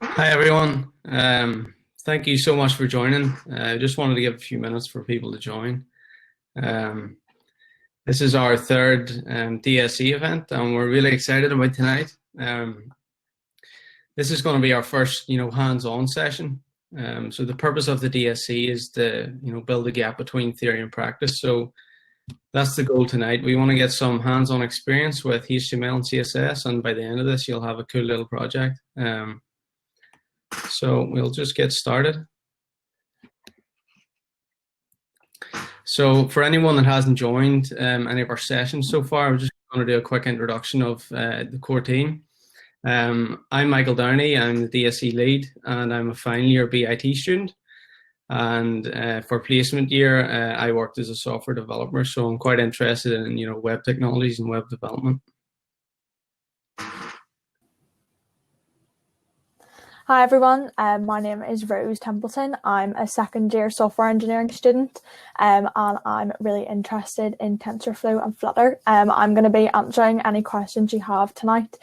Hi, everyone. Thank you so much for joining. I just wanted to give a few minutes for people to join. This is our third DSC event, and we're really excited about tonight. This is going to be our first, hands-on session. So the purpose of the DSC is to, build a gap between theory and practice. So that's the goal tonight. We want to get some hands-on experience with HTML and CSS, and by the end of this, you'll have a cool little project. So we'll just get started. So for anyone that hasn't joined any of our sessions so far, I'm just going to do a quick introduction of the core team. I'm Michael Downey, I'm the DSC lead, and I'm a final year BIT student. And for placement year, I worked as a software developer, so I'm quite interested in web technologies and web development. Hi everyone, my name is Rose Templeton. I'm a second year software engineering student and I'm really interested in TensorFlow and Flutter. I'm going to be answering any questions you have tonight.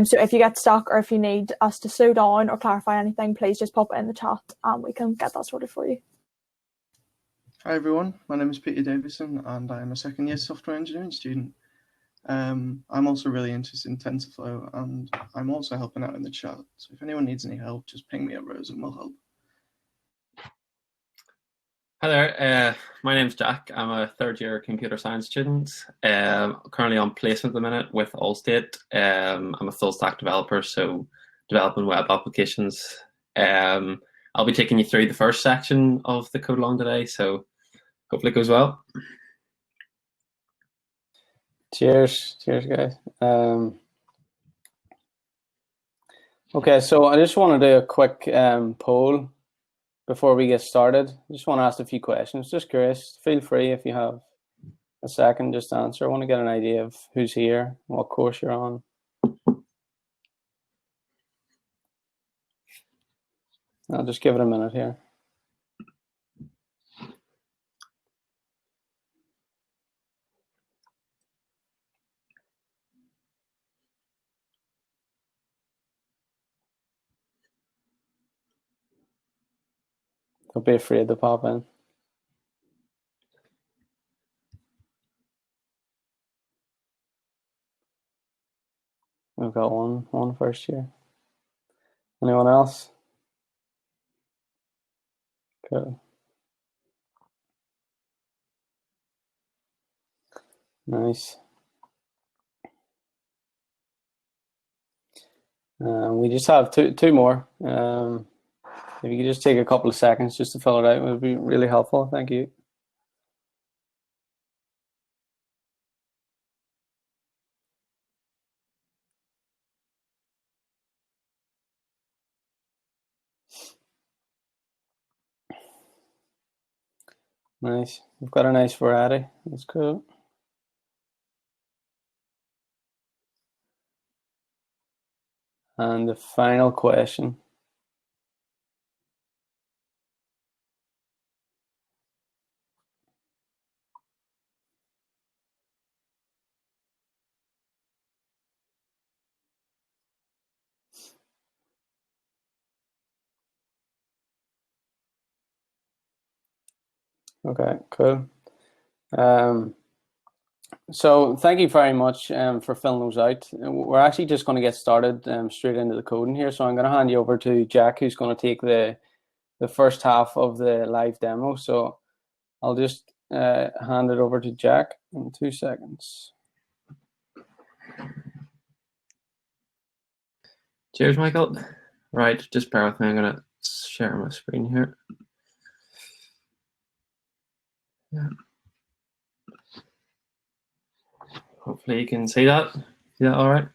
So if you get stuck or if you need us to slow down or clarify anything, please just pop it in the chat and we can get that sorted for you. Hi everyone, my name is Peter Davison and I'm a second year software engineering student. I'm also really interested in TensorFlow and I'm also helping out in the chat. So if anyone needs any help, just ping me at Rose and we'll help. Hi there, my name's Jack. I'm a third year computer science student. Currently on placement at the minute with Allstate. I'm a full stack developer, so developing web applications. I'll be taking you through the first section of the code along today, so hopefully it goes well. Cheers, guys. Okay, so I just want to do a quick poll before we get started. I just want to ask a few questions. Just curious, feel free if you have a second just to answer. I want to get an idea of who's here, what course you're on. I'll just give it a minute here. Don't be afraid to pop in. We've got one first year. Anyone else? Cool. Nice. We just have two more. If you could just take a couple of seconds just to fill it out, it would be really helpful. Thank you. Nice. We've got a nice variety. That's cool. And the final question. Okay, cool. So thank you very much for filling those out. We're actually just going to get started straight into the coding here. So I'm going to hand you over to Jack, who's going to take the first half of the live demo. So I'll just hand it over to Jack in 2 seconds. Cheers, Michael. Right, just bear with me. I'm going to share my screen here. Yeah. Hopefully you can see that. Is that all right?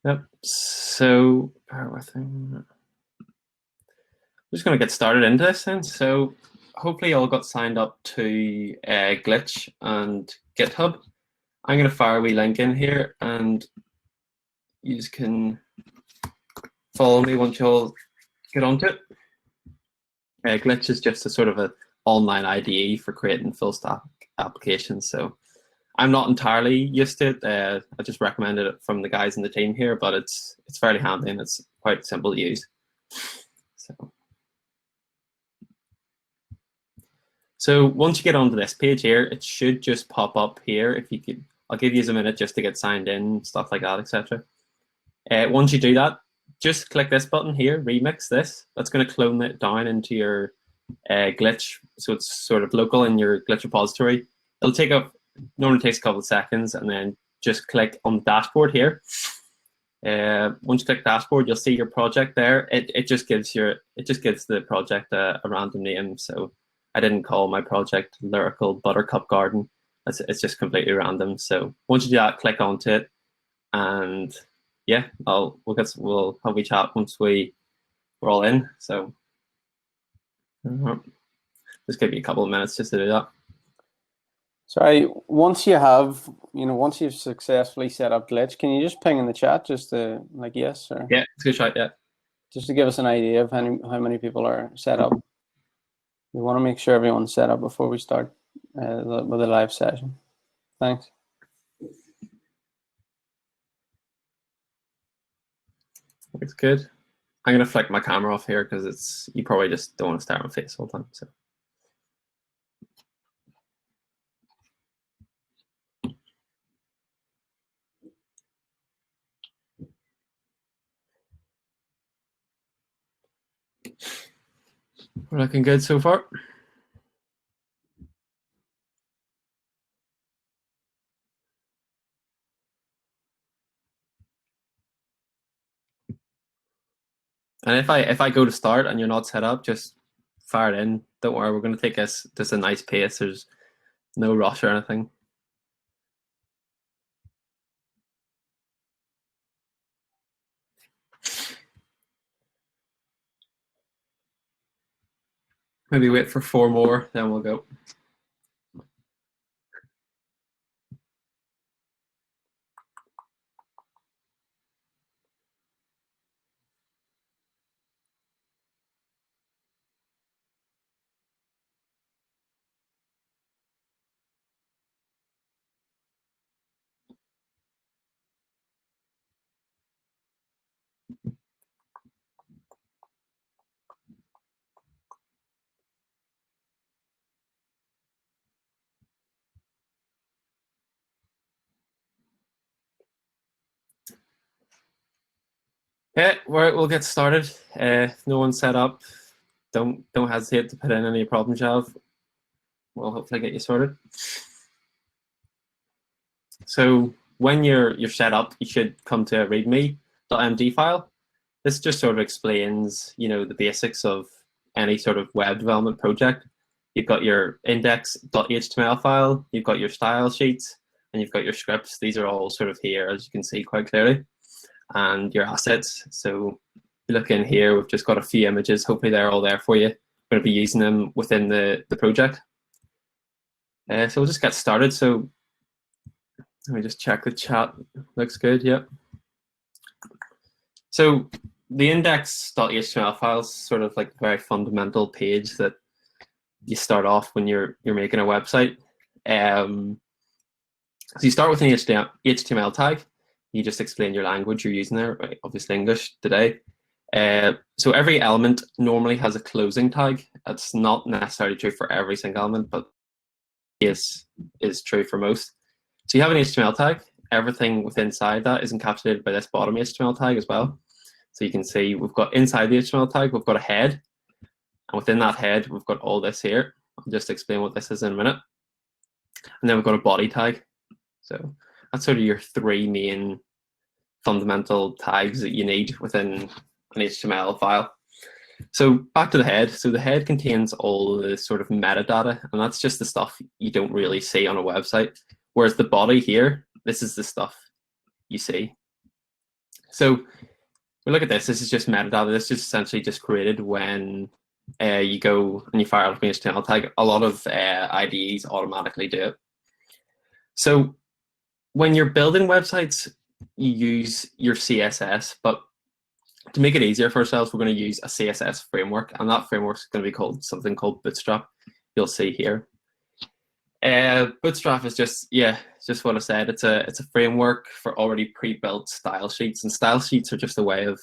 Yep. So bear with me. I'm just going to get started into this then. So hopefully you all got signed up to Glitch and GitHub. I'm going to fire a wee link in here, and you just can follow me once you all get onto it. Glitch is just a sort of an online IDE for creating full stack applications. So I'm not entirely used to it. I just recommended it from the guys in the team here, but it's fairly handy and it's quite simple to use. So once you get onto this page here, it should just pop up here. If you could, I'll give you a minute just to get signed in, stuff like that, etc. Once you do that, just click this button here, remix this. That's going to clone it down into your Glitch, so it's sort of local in your Glitch repository. It'll take normally takes a couple of seconds, and then just click on the dashboard here. Once you click dashboard, you'll see your project there. It just gives the project a random name. So I didn't call my project Lyrical Buttercup Garden. It's just completely random. So once you do that, click onto it, and yeah, we'll have a chat once we're all in. So just give you a couple of minutes just to do that. Sorry, once you've successfully set up Glitch, can you just ping in the chat just to like yes or yeah, it's a good shot, yeah. Just to give us an idea of how many people are set up. We want to make sure everyone's set up before we start with a live session. Thanks. Looks good. I'm gonna flick my camera off here because you probably just don't want to stare at my face all the time. So. We're looking good so far. And if I go to start and you're not set up, just fire it in. Don't worry, we're going to take this just a nice pace. There's no rush or anything. Maybe wait for 4 more, then we'll go. Yeah, we'll get started. If no one's set up, don't hesitate to put in any problems you have. We'll hopefully get you sorted. So when you're set up, you should come to a readme.md file. This just sort of explains, the basics of any sort of web development project. You've got your index.html file, you've got your style sheets, and you've got your scripts. These are all sort of here, as you can see quite clearly, and your assets. So you look in here, we've just got a few images. Hopefully they're all there for you. We're going to be using them within the project. So we'll just get started. So let me just check the chat. Looks good, yep. So the index.html file is sort of like a very fundamental page that you start off when you're making a website. So you start with an HTML tag. You just explain your language you're using there, right? Obviously English today. So every element normally has a closing tag. That's not necessarily true for every single element, but is true for most. So you have an HTML tag. Everything within inside that is encapsulated by this bottom HTML tag as well. So you can see we've got inside the HTML tag, we've got a head. And within that head, we've got all this here. I'll just explain what this is in a minute. And then we've got a body tag. So that's sort of your 3 main fundamental tags that you need within an HTML file. So back to the head. So the head contains all the sort of metadata, and that's just the stuff you don't really see on a website. Whereas the body here, this is the stuff you see. So we look at this. This is just metadata. This is essentially just created when you go and you fire up an HTML tag. A lot of IDEs automatically do it. So when you're building websites, you use your CSS, but to make it easier for ourselves, we're going to use a CSS framework, and that framework is going to be called something called Bootstrap. You'll see here. Bootstrap is just what I said. It's a framework for already pre-built style sheets, and style sheets are just a way of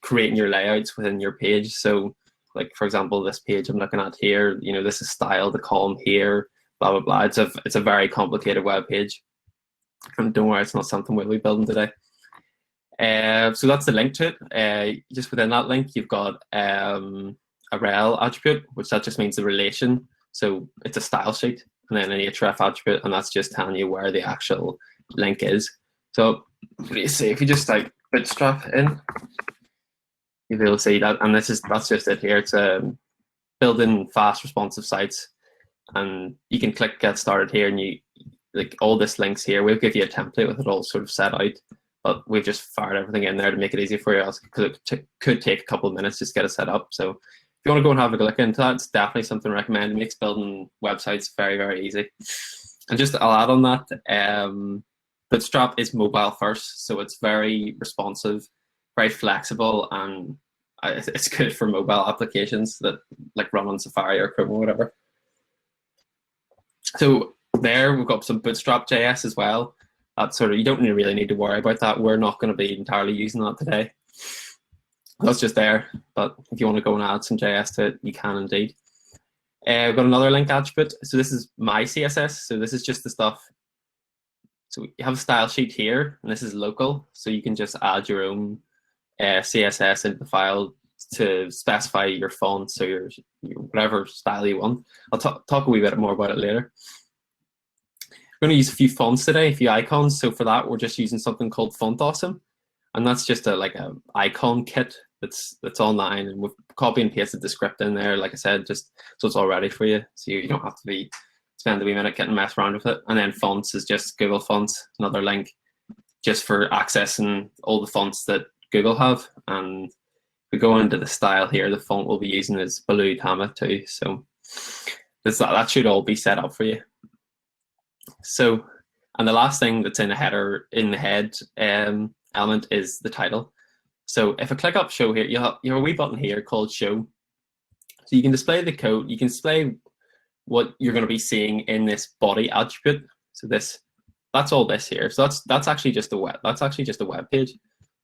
creating your layouts within your page. So, like for example, this page I'm looking at here, this is style, the column here, blah blah blah. It's a very complicated web page, and don't worry, it's not something we'll be building today. So that's the link to it. Just within that link, you've got a rel attribute, which that just means the relation. So it's a style sheet, and then an href attribute, and that's just telling you where the actual link is. So what do you see if you just type Bootstrap in? You'll be able to see that, and that's just it here. It's building fast, responsive sites, and you can click Get Started here, and you like all this links here. We'll give you a template with it all sort of set out, but we've just fired everything in there to make it easy for you, else because it could take a couple of minutes just to get it set up. So if you want to go and have a look into that, it's definitely something I recommend. It makes building websites very, very easy. And just I'll add on that, Bootstrap is mobile first, so it's very responsive, very flexible, and it's good for mobile applications that like run on Safari or Chrome or whatever. So there we've got some Bootstrap JS as well. That's you don't really need to worry about that. We're not going to be entirely using that today. That's just there, but if you want to go and add some JS to it, you can indeed. We've got another link attribute. So this is my CSS. So this is just the stuff. So you have a style sheet here, and this is local. So you can just add your own CSS into the file to specify your fonts or your whatever style you want. I'll talk a wee bit more about it later. We're going to use a few fonts today, a few icons. So for that, we're just using something called Font Awesome, and that's just a icon kit that's online, and we've copy and pasted the script in there. Like I said, just so it's all ready for you, so you don't have to spend a wee minute getting messed around with it. And then fonts is just Google Fonts, another link just for accessing all the fonts that Google have. And if we go into the style here, the font we'll be using is Blue Tama too. So that should all be set up for you. So, and the last thing that's in the header, in the head element is the title. So if I click up show here, you have a wee button here called show. So you can display the code, you can display what you're going to be seeing in this body attribute. So that's all this here. So that's actually just a web page.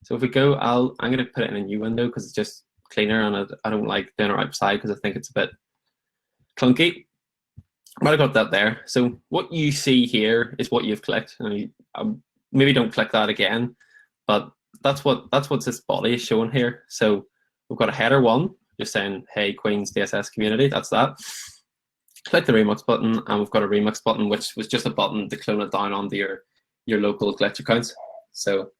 So if we go, I'm going to put it in a new window because it's just cleaner, and I don't like doing it right beside because I think it's a bit clunky. But I got that there. So what you see here is what you've clicked. And maybe don't click that again, but that's what this body is showing here. So we've got a header one, just saying, hey, Queen's DSS community, that's that. Click the remix button, and we've got a remix button, which was just a button to clone it down onto your local glitch accounts. So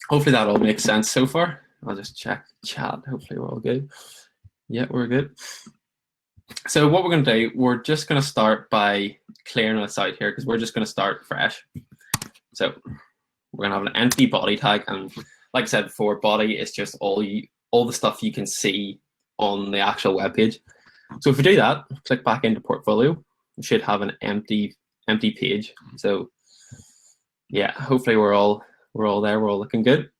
hopefully that all makes sense so far. I'll just check chat. Hopefully we're all good. Yeah, we're good. So what we're going to do, we're just going to start by clearing this out here because we're just going to start fresh. So we're going to have an empty body tag, and like I said before, body is just all the stuff you can see on the actual web page. So if we do that, click back into portfolio, we should have an empty page. So yeah, hopefully we're all there, we're all looking good.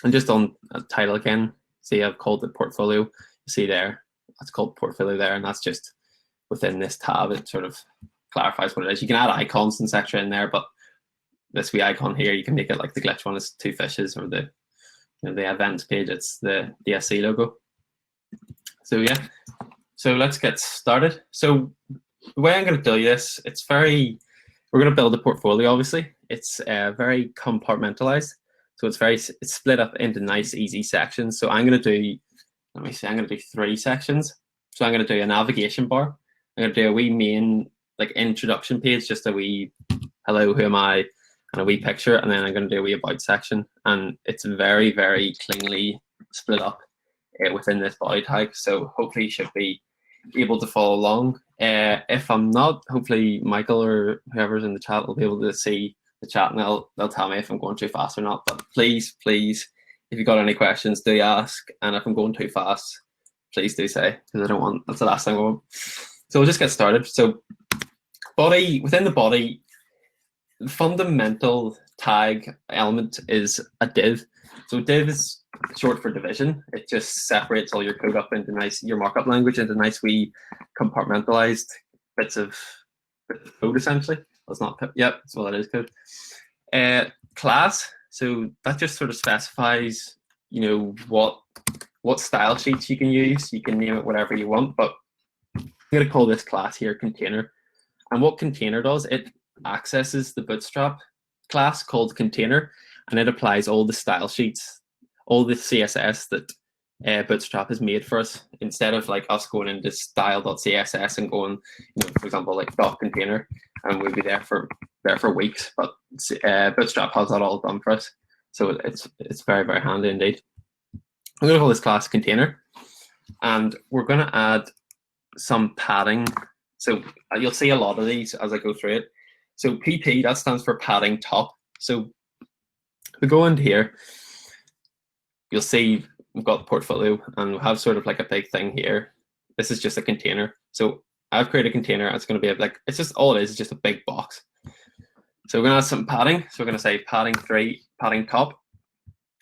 And just on a title again, see I've called it portfolio. You see there, that's called portfolio there, and that's just within this tab. It sort of clarifies what it is. You can add icons and section in there, but this wee icon here, you can make it like the glitch one is two fishes, or the events page, it's the DSC logo. So yeah, so let's get started. So the way I'm going to do this, we're going to build a portfolio. Obviously, it's very compartmentalized, so it's split up into nice, easy sections. So I'm going to do, I'm going to do 3 sections. So I'm going to do a navigation bar. I'm going to do a wee main introduction page, just a wee hello, who am I, and a wee picture, and then I'm going to do a wee about section. And it's very, very cleanly split up within this body tag. So hopefully you should be able to follow along. If I'm not, hopefully Michael or whoever's in the chat will be able to see the chat, and they'll tell me if I'm going too fast or not. But please, if you've got any questions, do ask. And if I'm going too fast, please do say, because I don't want, that's the last thing I want. So we'll just get started. So within the body, the fundamental tag element is a div. So div is short for division. It just separates all your code up into your markup language into nice wee compartmentalized bits of code, essentially. That's not code. Yep, that's what it is, code. Class, so that just sort of specifies, what style sheets you can use. You can name it whatever you want, but I'm going to call this class here container. And what container does, it accesses the Bootstrap class called container, and it applies all the style sheets, all the CSS that Bootstrap has made for us, instead of like us going into style.css and going, for example, like .container, and we'll be there for weeks. But Bootstrap has that all done for us, so it's very, very handy indeed. I'm going to call this class container, and we're going to add some padding. So you'll see a lot of these as I go through it. So PT, that stands for padding top. So if we go into here, you'll see we've got the portfolio, and we have sort of like a big thing here. This is just a container. So I've created a container. It's going to be like, it's just all it is just a big box. So we're going to add some padding. So we're going to say padding 3, padding top.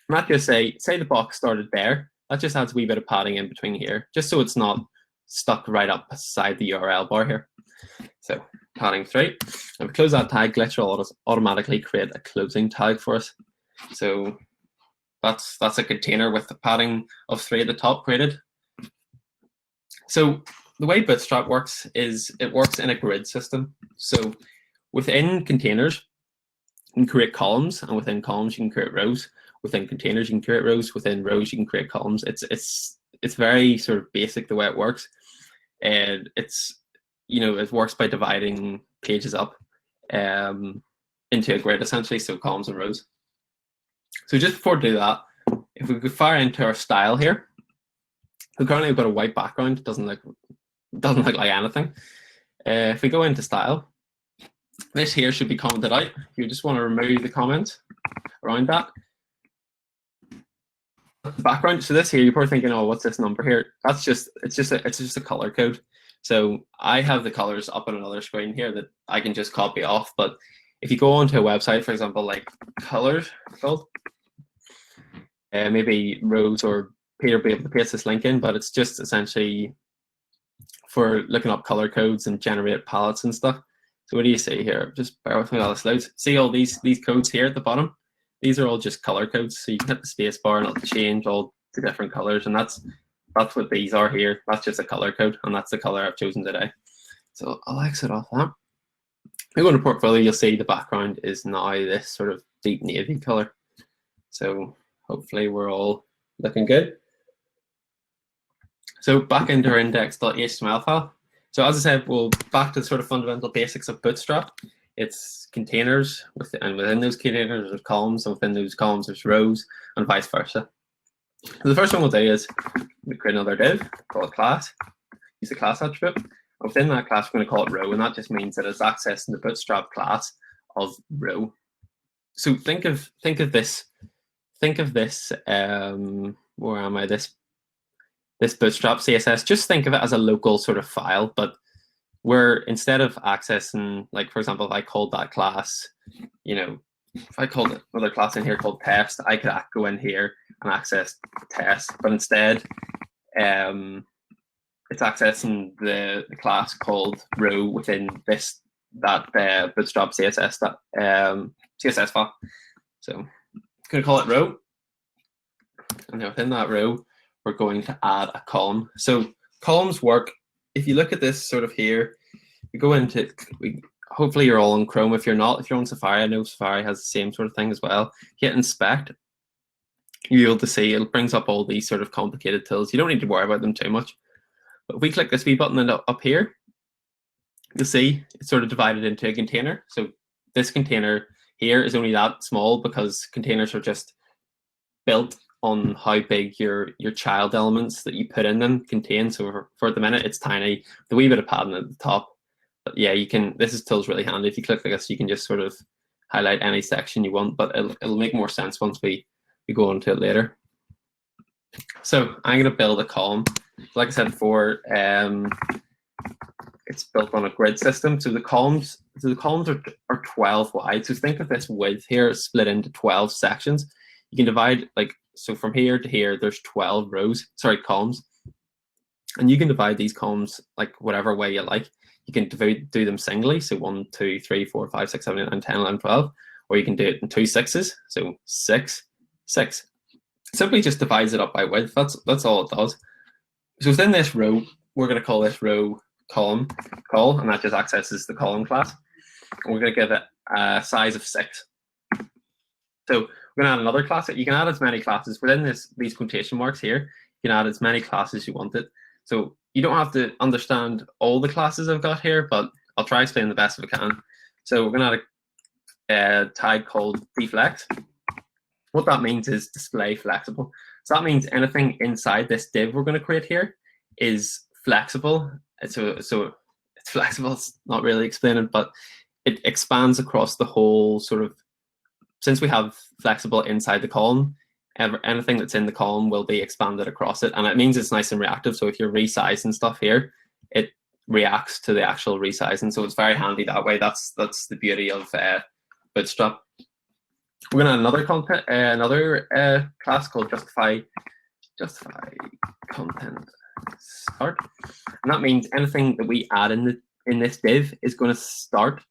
And that just say the box started there. That just adds a wee bit of padding in between here, just so it's not stuck right up beside the URL bar here. So padding 3. And we close that tag, Glitch will automatically create a closing tag for us. So that's a container with the padding of 3 at the top created. So the way Bootstrap works is it works in a grid system. So within containers, you can create columns, and within columns you can create rows. Within containers you can create rows. Within rows you can create columns. It's very sort of basic the way it works, and it works by dividing pages up into a grid essentially, so columns and rows. So just before we do that, if we go fire into our style here, so currently we've got a white background. It doesn't look like anything. If we go into style, this here should be commented out. You just want to remove the comment around that. Background. So this here, you're probably thinking, oh, what's this number here? It's just a color code. So I have the colors up on another screen here that I can just copy off. But if you go onto a website, for example, like colors, maybe Rose or Peter will be able to paste this link in, but it's just essentially for looking up color codes and generate palettes and stuff. So what do you see here? Just bear with me while this loads. See all these codes here at the bottom? These are all just color codes. So you can hit the space bar and it'll change all the different colors, and that's what these are here. That's just a color code, and that's the color I've chosen today. So I'll exit off that. If you go into portfolio, you'll see the background is now this sort of deep navy color. So hopefully we're all looking good. So back into our index.html file. So as I said, we'll back to the sort of fundamental basics of Bootstrap. It's containers, and within those containers there's columns, and within those columns there's rows, and vice versa. So the first one we'll do is we create another div, call it class, use the class attribute. And within that class we're going to call it row, and that just means that it's accessing the Bootstrap class of row. So think of this, where am I? This Bootstrap CSS, just think of it as a local sort of file, but where instead of accessing, like for example, if I called that class, if I called another class in here called test, I could go in here and access test, but instead it's accessing the class called row within that Bootstrap CSS CSS file. So I'm going to call it row, and then within that row we're going to add a column. So columns work. If you look at this sort of here, you go into, hopefully you're all on Chrome. If you're not, if you're on Safari, I know Safari has the same sort of thing as well. Hit inspect, you'll be able to see it brings up all these sort of complicated tools. You don't need to worry about them too much. But if we click this wee button up here, you'll see it's sort of divided into a container. So this container here is only that small because containers are just built on how big your child elements that you put in them contain. So for the minute, it's tiny, the wee bit of padding at the top. But yeah, you can. This tool's really handy. If you click like this, you can just sort of highlight any section you want. But it'll make more sense once we go into it later. So I'm going to build a column. Like I said before, it's built on a grid system. So the columns are 12 wide. So think of this width here split into 12 sections. You can divide so from here to here, there's 12 columns. And you can divide these columns like whatever way you like. You can do them singly. So 1, 2, 3, 4, 5, 6, 7, 8, 9, 10, 11, 12. Or you can do it in 2 6s. So 6, 6. Simply just divides it up by width. That's all it does. So within this row, we're going to call this row column call, and that just accesses the column class. And we're going to give it a size of 6. So we're going to add another class. You can add as many classes within these quotation marks here. You can add as many classes you wanted. So you don't have to understand all the classes I've got here, but I'll try to explain the best if I can. So we're going to add a tag called deflex. What that means is display flexible. So that means anything inside this div we're going to create here is flexible. So it's flexible. It's not really explaining, but it expands across the whole sort of. Since we have flexible inside the column, anything that's in the column will be expanded across it, and it means it's nice and reactive. So if you're resizing stuff here, it reacts to the actual resizing. So it's very handy that way. That's the beauty of Bootstrap. We're going to add another class called justify content start, and that means anything that we add in this div is going to start.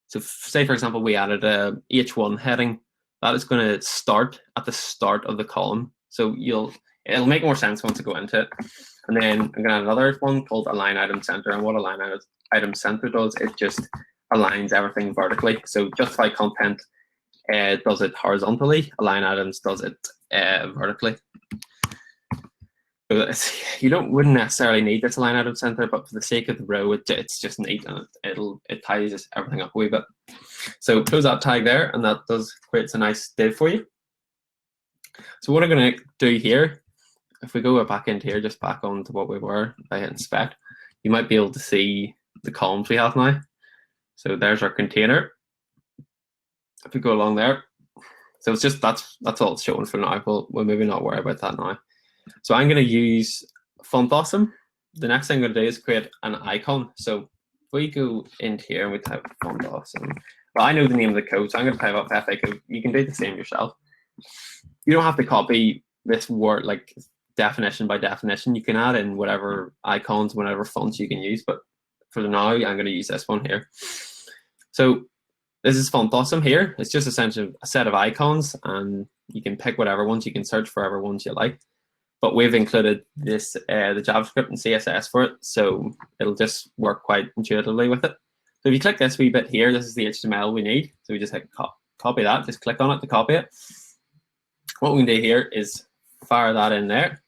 So say for example we added a H1 heading, that is going to start at the start of the column. So it'll make more sense once I go into it. And then I'm going to add another one called align item center, and what align item center does, it just aligns everything vertically. So justify content does it horizontally, align items does it vertically. So wouldn't necessarily need this align item center, but for the sake of the row, it's just neat, and it ties everything up a wee bit. So close that tag there, and that creates a nice div for you. So what I'm going to do here, if we go back into here, just back onto what we were by hitting inspect, you might be able to see the columns we have now. So there's our container. If we go along there, so it's just that's all it's showing for now. We'll maybe not worry about that now. So I'm going to use font awesome. The next thing I'm going to do is create an icon. So if we go into here and we type font awesome, well, I know the name of the code, so I'm going to type up FA code. You can do the same yourself. You don't have to copy this word like definition by definition. You can add in whatever icons, whatever fonts you can use, but for now I'm going to use this one here. So this is font awesome here. It's just essentially a set of icons, and you can pick whatever ones. You can search for whatever ones you like. But we've included this the JavaScript and CSS for it, so it'll just work quite intuitively with it. So if you click this wee bit here, this is the HTML we need. So we just hit copy that. Just click on it to copy it. What we can do here is fire that in there,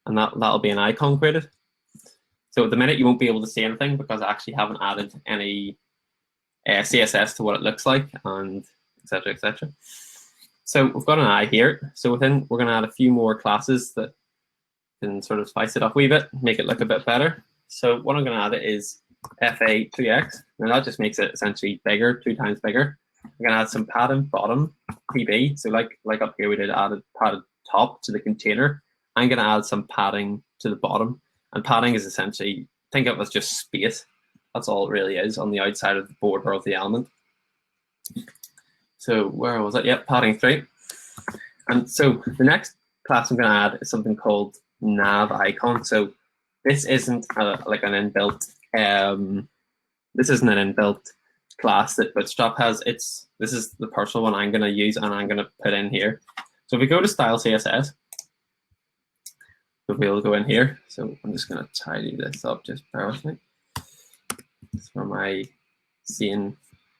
and that'll be an icon created. So at the minute you won't be able to see anything because I actually haven't added any CSS to what it looks like, and etc. etc. So we've got an eye here. So we're going to add a few more classes that can sort of spice it up a wee bit, make it look a bit better. So what I'm going to add is FA2X. Now that just makes it essentially bigger, 2 times bigger. I'm going to add some padding bottom PB. So like up here we did add a padded top to the container. I'm going to add some padding to the bottom. And padding is essentially, think of it as just space. That's all it really is on the outside of the border of the element. So where was it? Yep, padding 3. And so the next class I'm going to add is something called nav icon. So this isn't like an inbuilt. This isn't an inbuilt class that Bootstrap has. This is the personal one I'm going to use, and I'm going to put in here. So if we go to style CSS, we'll be able to go in here. So I'm just going to tidy this up. Just bear with me. It's for my seeing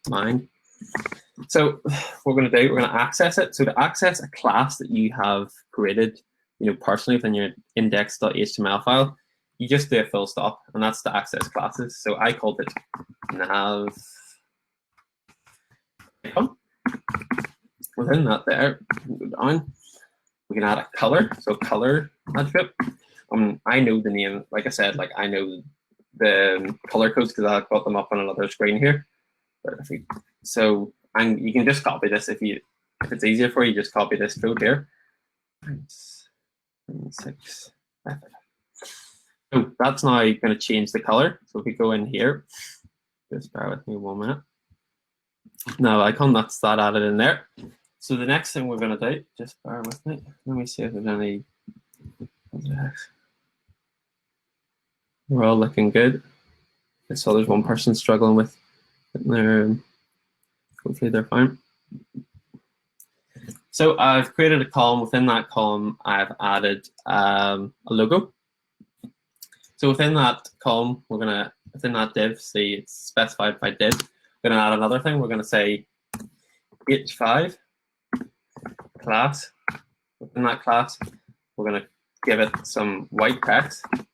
mind. So what we're going to do, we're going to access it. So to access a class that you have created, personally within your index.html file, you just do a full stop, and that's to access classes. So I called it nav icon. Within that there, go down. We can add a color, so color attribute. I know the name, like I said, like I know the color codes because I've got them up on another screen here. But and you can just copy this if it's easier for you, just copy this code here. 6. So that's now going to change the color. So if we go in here, just bear with me 1 minute. Now icon, that's that added in there. So the next thing we're going to do, just bear with me. Let me see if there's any. We're all looking good. So there's one person struggling with their. Hopefully they're fine. So I've created a column. Within that column, I've added a logo. So within that column, within that div, see it's specified by div. We're gonna add another thing. We're gonna say h5 class. Within that class, we're gonna give it some white text. I'm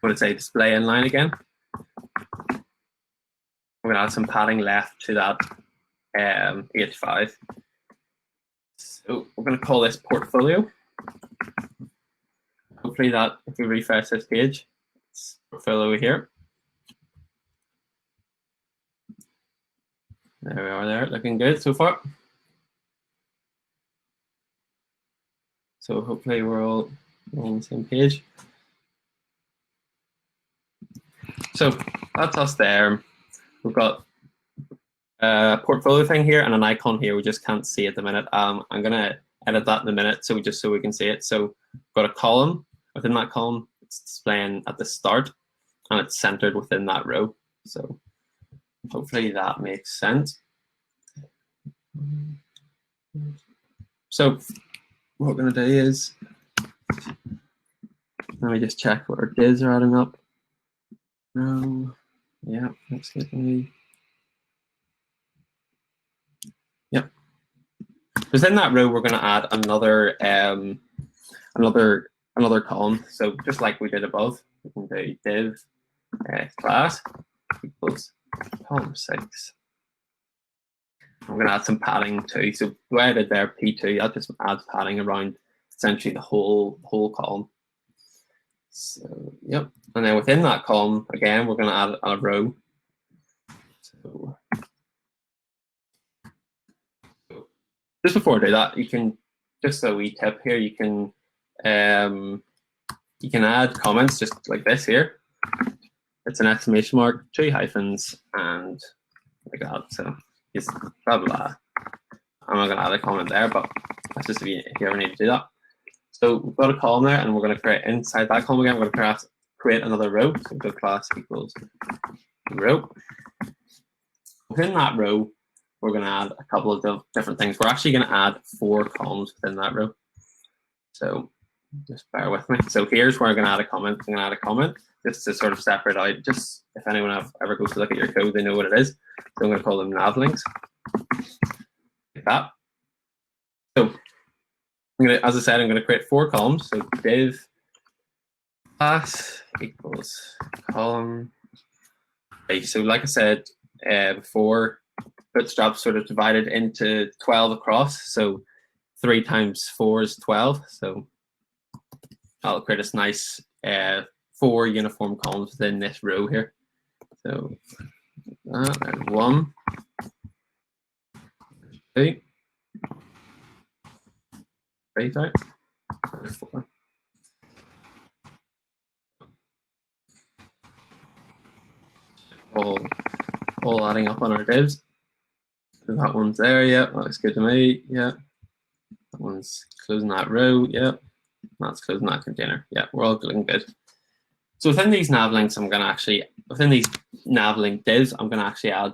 gonna say display inline again. We're gonna add some padding left to that h5. So we're going to call this portfolio. Hopefully that, if we refresh this page, it's portfolio here. There we are there, looking good so far. So hopefully we're all on the same page. So that's us there. We've got portfolio thing here and an icon here we just can't see at the minute. I'm gonna edit that in a minute so we can see it. So we've got a column. Within that column, it's displaying at the start and it's centered within that row. So hopefully that makes sense. So what we're gonna do is, let me just check what our divs are adding up. No, yeah, that's good. Yep. Within that row, we're going to add another column. So just like we did above, we can do div class equals column 6. I'm going to add some padding too. So the way I did there, P2, that just adds padding around essentially the whole column. So yep. And then within that column, again, we're going to add a row. So just before I do that, you can, just a wee tip here, you can add comments just like this here. It's an exclamation mark, 2 hyphens, and like that. So just blah blah blah. I'm not gonna add a comment there, but that's just if you ever need to do that. So we've got a column there, and we're gonna create inside that column again. We're gonna create another row. So we'll go class equals row. Within that row, we're going to add a couple of different things. We're actually going to add 4 columns within that row. So just bear with me. So here's where I'm going to add a comment. I'm going to add a comment just to sort of separate out, just if anyone ever goes to look at your code, they know what it is. So I'm going to call them nav links. Like that. So as I said, I'm going to create 4 columns. So div class equals column. Okay, so like I said before, Bootstrap sort of divided into 12 across, so 3 times 4 is 12. So I'll create this nice 4 uniform columns within this row here. So and 1, 2, 3, sorry, 4. All adding up on our divs. So that one's there, yeah, that looks good to me, yeah. That one's closing that row, yeah. That's closing that container, yeah, we're all looking good. So within these nav links, within these nav link divs, I'm going to actually add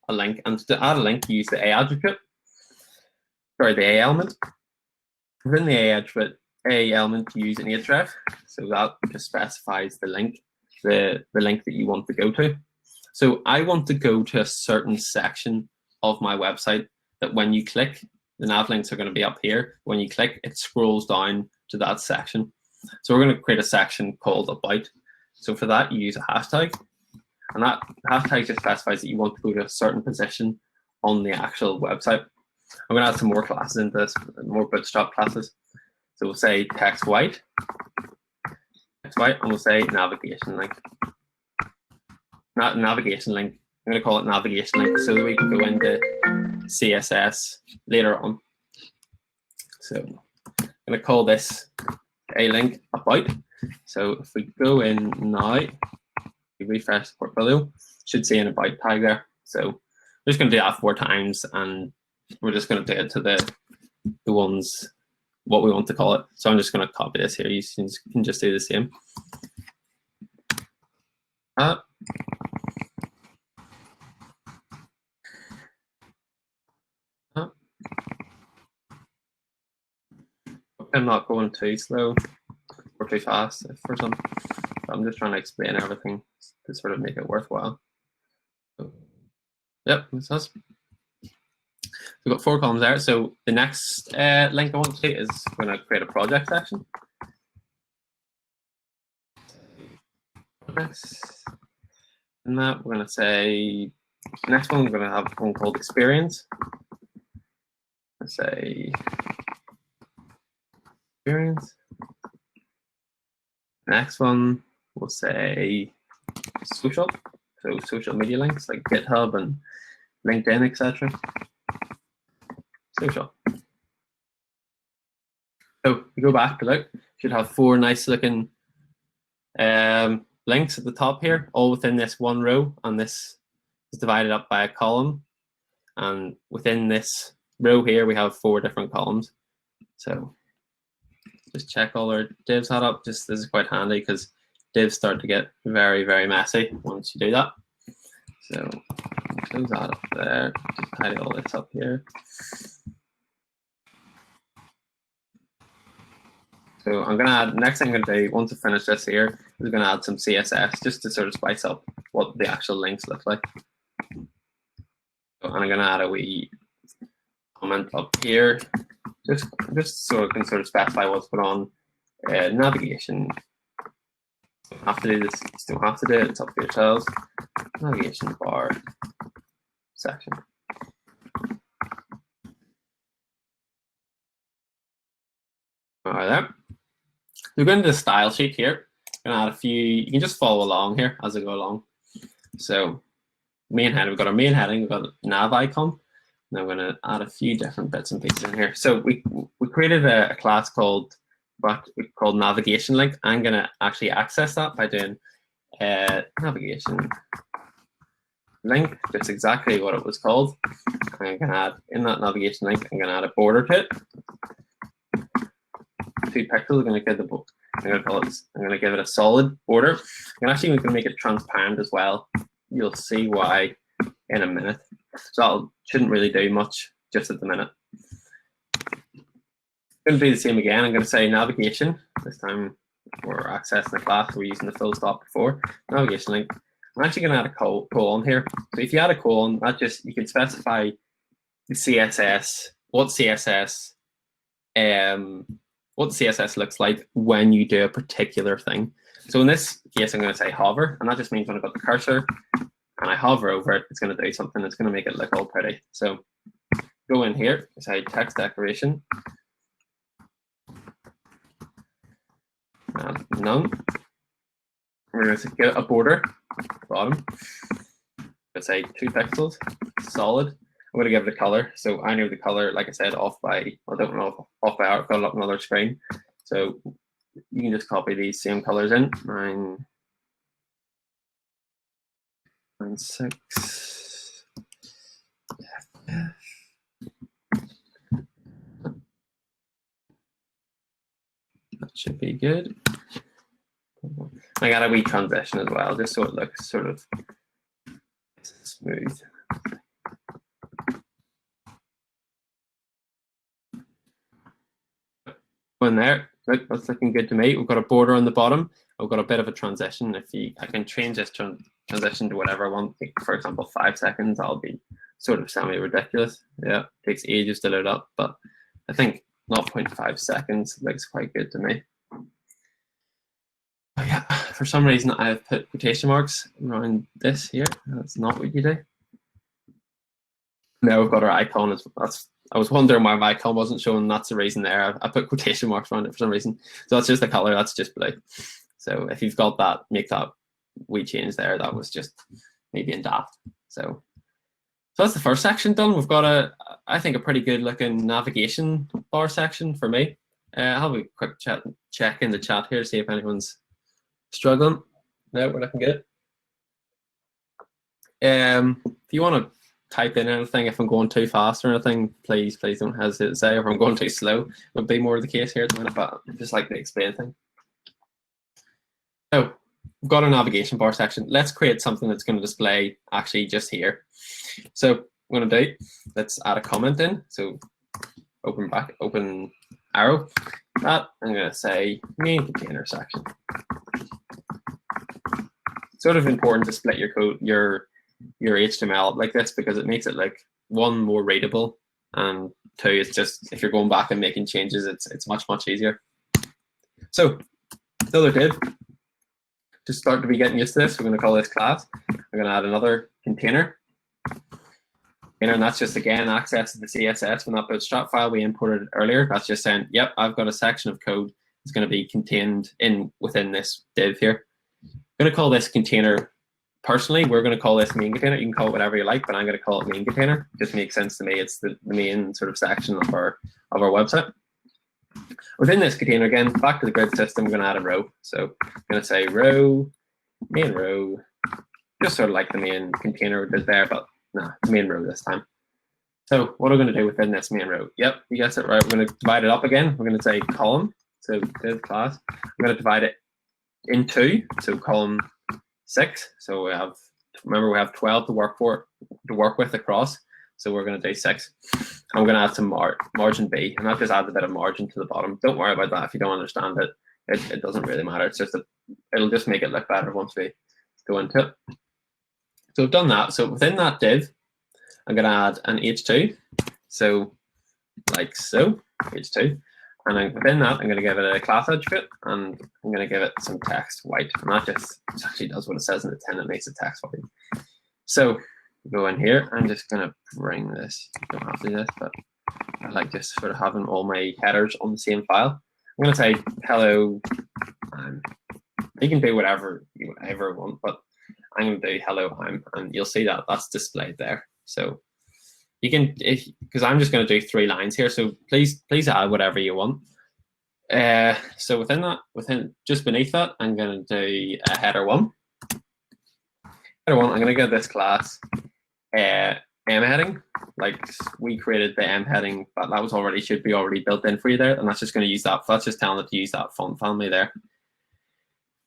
a link. And to add a link, use the A attribute, the A element. Within the A attribute, A element, use an href. So that just specifies the link, the link that you want to go to. So I want to go to a certain section of my website that when you click, the nav links are going to be up here. When you click, it scrolls down to that section. So we're going to create a section called about. So for that, you use a hashtag. And that hashtag just specifies that you want to go to a certain position on the actual website. I'm going to add some more classes into this, more Bootstrap classes. So we'll say text white, and we'll say navigation link. Not navigation link. I'm going to call it navigation link so that we can go into CSS later on. So I'm going to call this a link about. So if we go in now, we refresh the portfolio, should see an about tag there. So we're just going to do that 4 times, and we're just going to do it to the ones what we want to call it. So I'm just going to copy this here. You can just do the same. I'm not going too slow or too fast for some. I'm just trying to explain everything to sort of make it worthwhile. So, yep, that's us. We've got 4 columns there. So the next link I want to see is going to create a project section. And that we're going to say, next one we're going to have one called experience. Let's say experience. Next one we'll say social. So social media links like GitHub and LinkedIn, etc. Social. So we go back to look, should have 4 nice looking links at the top here, all within this one row, and this is divided up by a column. And within this row here, we have 4 different columns. So just check all our divs add up. Just this is quite handy because divs start to get very, very messy once you do that. So close that up there. Just tidy all this up here. So I'm going to add, next thing I'm going to do, once I finish this here, is going to add some CSS just to sort of spice up what the actual links look like. So, and I'm going to add a wee comment up here, just so I can sort of specify what's put on. Navigation. Don't have to do this, you don't have to do it, it's up to yourselves. Navigation bar section. All right, there. We're going to the style sheet here. I'm going to add a few, you can just follow along here as I go along. So main heading, we've got our main heading, we've got a nav icon. Now I'm going to add a few different bits and pieces in here. So we created a class called navigation link. I'm going to actually access that by doing navigation link, just exactly what it was called. I'm going to add in that navigation link, I'm going to add a border to it. 2 pixels. I'm going to give it a solid border. I'm actually going to make it transparent as well. You'll see why in a minute. So that shouldn't really do much just at the minute. Going to do the same again. I'm going to say navigation. This time we're accessing the class. We're using the full stop before. Navigation link. I'm actually going to add a colon here. So if you add a colon, that just, you can specify the CSS, what CSS looks like when you do a particular thing. So in this case, I'm going to say hover, and that just means when I've got the cursor and I hover over it, it's going to do something that's going to make it look all pretty. So go in here, say text decoration, and none. We're going to get a border at the bottom. Let's say 2 pixels, solid. I'm going to give it a color. So I know the color, like I said, off by, I don't know, off by art, got it up on another screen. So you can just copy these same colors in. 9.6. That should be good. I got a wee transition as well, just so it looks sort of smooth. In there, look, that's looking good to me. We've got a border on the bottom. We've got a bit of a transition. I can change this transition to whatever I want. For example, 5 seconds. That'll be sort of semi-ridiculous. Yeah, it takes ages to load up, but I think 0.5 seconds looks quite good to me. Oh, yeah, for some reason I've put quotation marks around this here. That's not what you do. Now we've got our icon. I was wondering why my column wasn't showing. That's the reason there. I put quotation marks around it for some reason. So that's just the color. That's just blue. So if you've got that, make that wee change there. That was just me being daft. So that's the first section done. We've got I think a pretty good looking navigation bar section for me. I'll have a quick check in the chat here to see if anyone's struggling. No, we're looking good. If you want to type in anything, if I'm going too fast or anything, please don't hesitate to say. If I'm going too slow, it would be more the case here at the minute, but I just like to explain things. So we've got a navigation bar section. Let's create something that's going to display actually just here. So what I'm going to do, let's add a comment in. So open arrow. That I'm going to say main container section. Sort of important to split your code, your HTML up like this, because it makes it like, one, more readable, and two, it's just, if you're going back and making changes, it's much easier. So another div, to start to be getting used to this, we're going to call this class. We're going to add another container, and that's just, again, access to the CSS from that Bootstrap file we imported earlier. That's just saying, yep, I've got a section of code that's going to be contained within this div here. I'm going to call this container. Personally, we're going to call this main container. You can call it whatever you like, but I'm going to call it main container. It just makes sense to me. It's the main sort of section of our website. Within this container, again, back to the grid system, we're going to add a row. So I'm going to say row, main row, just sort of like the main container is there, but no, main row this time. So what are we going to do within this main row? Yep, you guessed it right. We're going to divide it up again. We're going to say column. So div class. We're going to divide it in two. So column 6. So remember we have 12 to work with across. So we're going to do 6. I'm going to add some margin B, and that just adds a bit of margin to the bottom. Don't worry about that if you don't understand it. It doesn't really matter. It's just it'll just make it look better once we go into it. So we've done that. So within that div, I'm going to add an H2. So like so, H2. And within that, I'm going to give it a class attribute, and I'm going to give it some text white. And that just actually does what it says in the 10. It makes it text white. So go in here. I'm just going to bring this. You don't have to do this, but I like just sort of having all my headers on the same file. I'm going to say hello. You can do whatever you ever want, but I'm going to do hello I'm, and you'll see that that's displayed there. So you can, because I'm just going to do 3 lines here, so please add whatever you want. So just beneath that, I'm going to do a header 1. Header 1, I'm going to give this class M heading. Like we created the M heading, but that should be already built in for you there, and that's just going to use that. That's just telling it to use that font family there.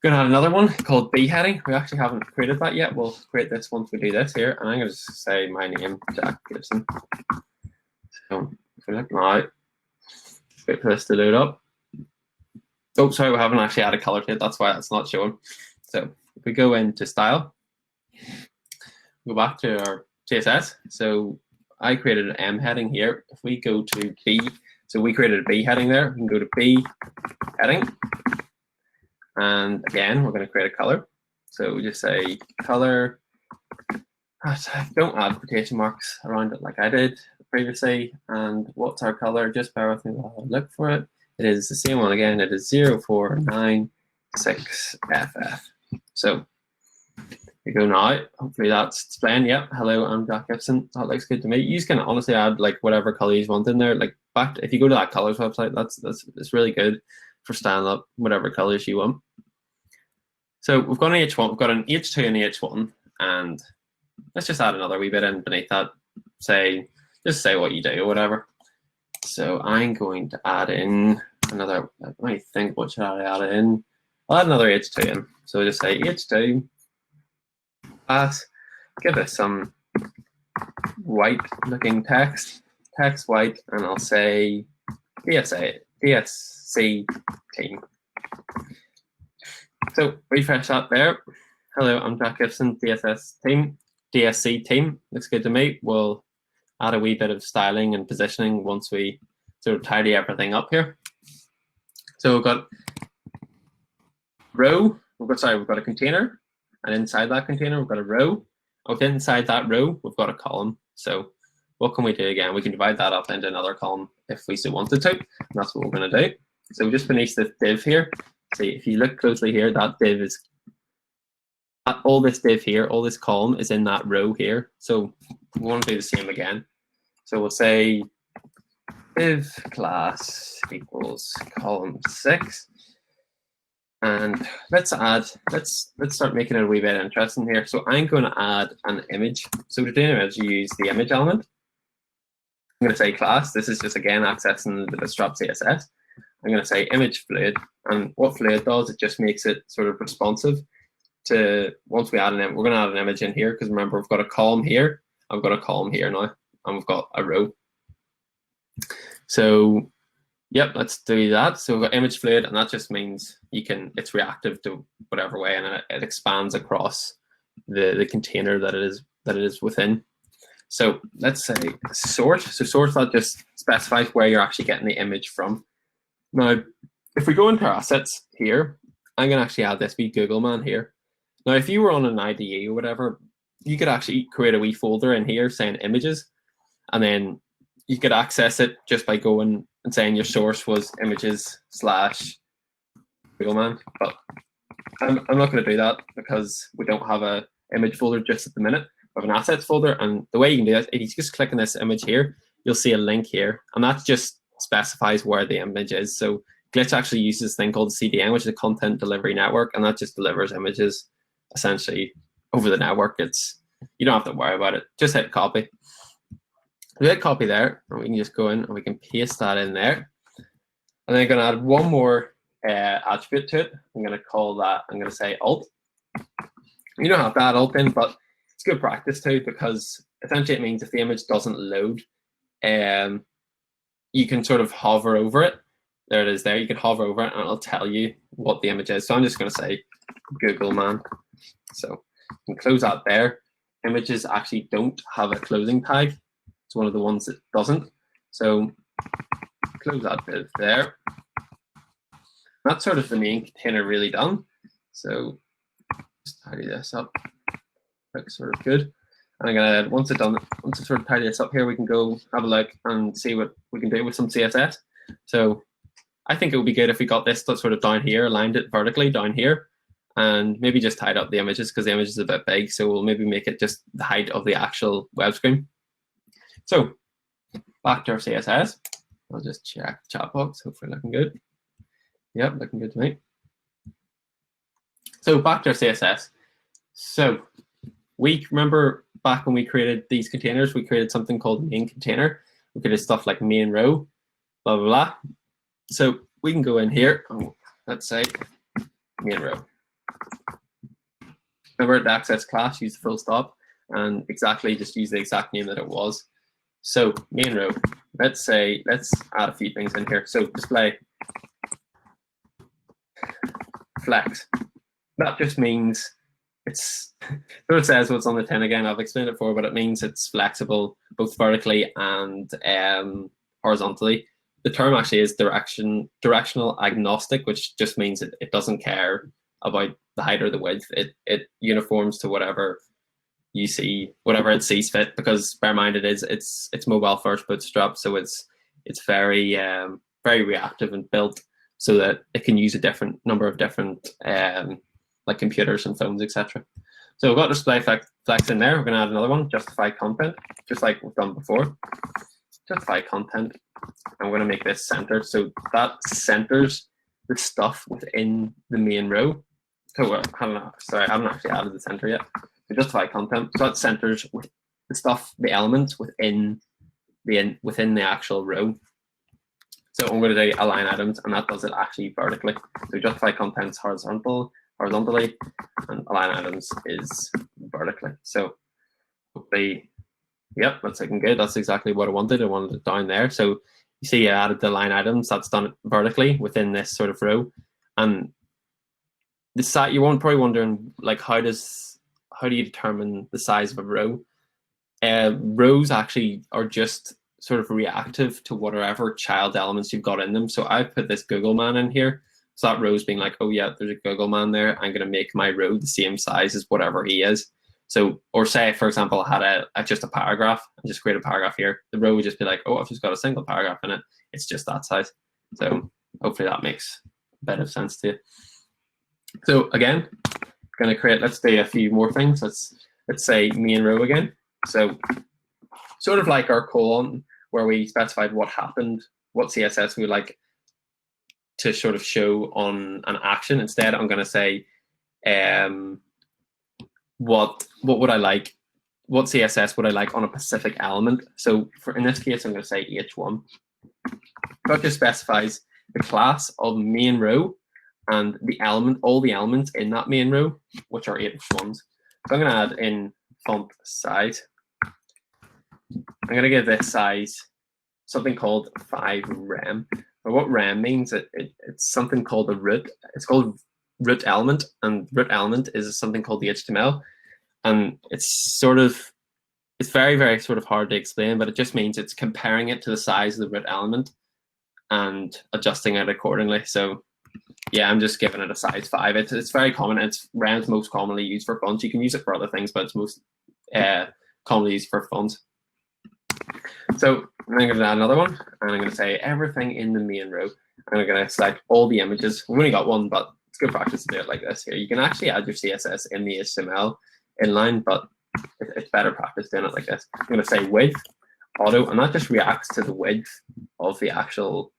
Going to add another one called B heading. We actually haven't created that yet. We'll create this once we do this here. And I'm going to just say my name, Jack Gibson. So if we look now, wait for this to load up. Oh, sorry, we haven't actually added color to it. That's why it's not showing. So if we go into style, go back to our CSS. So I created an M heading here. If we go to B, so we created a B heading there. We can go to B heading. And again, we're going to create a color. So we just say color. Don't add quotation marks around it like I did previously. And what's our color? Just bear with me while I look for it. It is the same one again. It is 0496FF. So we go now. Hopefully that's displaying. Yep. Hello, I'm Jack Gibson. That looks good to me. You can honestly add like whatever color you want in there. Like if you go to that colors website, that's really good for styling up whatever colors you want. So we've got an H1, we've got an H2 and H1, and let's just add another wee bit in beneath that. Just say what you do or whatever. So I'm going to add in another. Let me think. What should I add in? I'll add another H2 in. So just say H2. Class. Give it some white-looking text white, and I'll say DSC team. So refresh that there. Hello, I'm Jack Gibson, DSC team. Looks good to me. We'll add a wee bit of styling and positioning once we sort of tidy everything up here. So we've got row. We've got a container, and inside that container we've got a row. Inside that row we've got a column. So what can we do again? We can divide that up into another column if we so wanted to, and that's what we're going to do. So just beneath this div here, see, if you look closely here, that div is, all this div here, all this column is in that row here. So we want to do the same again. So we'll say div class equals column 6. And let's start making it a wee bit interesting here. So I'm going to add an image. So to do an image, you use the image element. I'm going to say class. This is just, again, accessing the Bootstrap CSS. I'm going to say image fluid. And what fluid does, it just makes it sort of responsive to, once we add an image, we're going to add an image in here, because remember, we've got a column here. I've got a column here now, and we've got a row. So yep, let's do that. So we've got image fluid, and that just means it's reactive to whatever way, and it expands across the container that it is within. So let's say sort. So sort, that just specifies where you're actually getting the image from. Now, if we go into our assets here, I'm gonna actually add this wee Google man here. Now, if you were on an IDE or whatever, you could actually create a wee folder in here saying images, and then you could access it just by going and saying your source was images/Googleman. But I'm not going to do that because we don't have a image folder just at the minute. We have an assets folder, and the way you can do that, if you just click on this image here, you'll see a link here, and that just specifies where the image is. So Glitch actually uses this thing called CDN, which is a content delivery network, and that just delivers images essentially over the network. You don't have to worry about it. Just hit copy. We hit copy there, and we can just go in and we can paste that in there. And then I'm going to add one more attribute to it. I'm going to call that, I'm going to say alt. You don't have to add alt in, but it's good practice too, because essentially it means if the image doesn't load, you can sort of hover over it. There it is there. You can hover over it and it'll tell you what the image is. So I'm just going to say Google man. So you can close that there. Images actually don't have a closing tag. It's one of the ones that doesn't. So close that bit there. That's sort of the main container really done. So just tidy this up. Looks sort of good. And I'm gonna once it's sort of tidy this up here, we can go have a look and see what we can do with some CSS. So I think it would be good if we got this sort of down here, aligned it vertically down here, and maybe just tied up the images because the image is a bit big. So we'll maybe make it just the height of the actual web screen. So back to our CSS. I'll just check the chat box. Hopefully looking good. Yep, looking good to me. So back to our CSS. So we remember back when we created these containers, we created something called main container. We created stuff like main row, blah, blah, blah. So we can go in here. Let's say main row. Remember the access class, use the full stop, and exactly just use the exact name that it was. So main row, let's add a few things in here. So display flex. That just means it's sort of says what's on the tin again. I've explained it before, but it means it's flexible both vertically and horizontally. The term actually is directional agnostic, which just means it doesn't care about the height or the width. It uniforms to whatever you see, whatever it sees fit, because bear in mind it's mobile first Bootstrap, so it's very very reactive and built so that it can use a number of different like computers and phones, etc. So we've got display flex in there. We're going to add another one, justify content, just like we've done before. Justify content. I'm going to make this centered, so that centers the stuff within the main row. So I haven't actually added the center yet. So justify content, so that centers with the stuff, the elements within the actual row. So I'm going to do align items, and that does it actually vertically. So justify contents horizontally, and align items is vertically. So hopefully, yep, that's looking good. That's exactly what I wanted. I wanted it down there. So you see, I added the line items. That's done vertically within this sort of row. And the size, you're probably wondering, like, how do you determine the size of a row? Rows actually are just sort of reactive to whatever child elements you've got in them. So I've put this Google man in here. So that row's being like, oh yeah, there's a Google man there. I'm going to make my row the same size as whatever he is. So, or say, for example, I had just a paragraph, and just create a paragraph here. The row would just be like, oh, I've just got a single paragraph in it. It's just that size. So hopefully that makes a bit of sense to you. So again, going to create, let's do a few more things. Let's say main row again. So sort of like our colon, where we specified what happened, what CSS we would like to sort of show on an action. Instead, I'm going to say, what would I like? What CSS would I like on a specific element? So in this case, I'm going to say h1. That just specifies the class of main row and the element, all the elements in that main row, which are h1s. So I'm going to add in font size. I'm going to give this size something called 5 rem. But what rem means, it's something called a root. It's called root element, and root element is something called the HTML. And it's very, very sort of hard to explain, but it just means it's comparing it to the size of the root element and adjusting it accordingly. So yeah, I'm just giving it a size 5. It's very common. It's rem's most commonly used for fonts. You can use it for other things, but it's most commonly used for fonts. So I'm going to add another one, and I'm going to say everything in the main row. And I'm going to select all the images. We've only got one, but it's good practice to do it like this here. You can actually add your CSS in the HTML inline, but it's better practice doing it like this. I'm going to say width, auto, and that just reacts to the width of the actual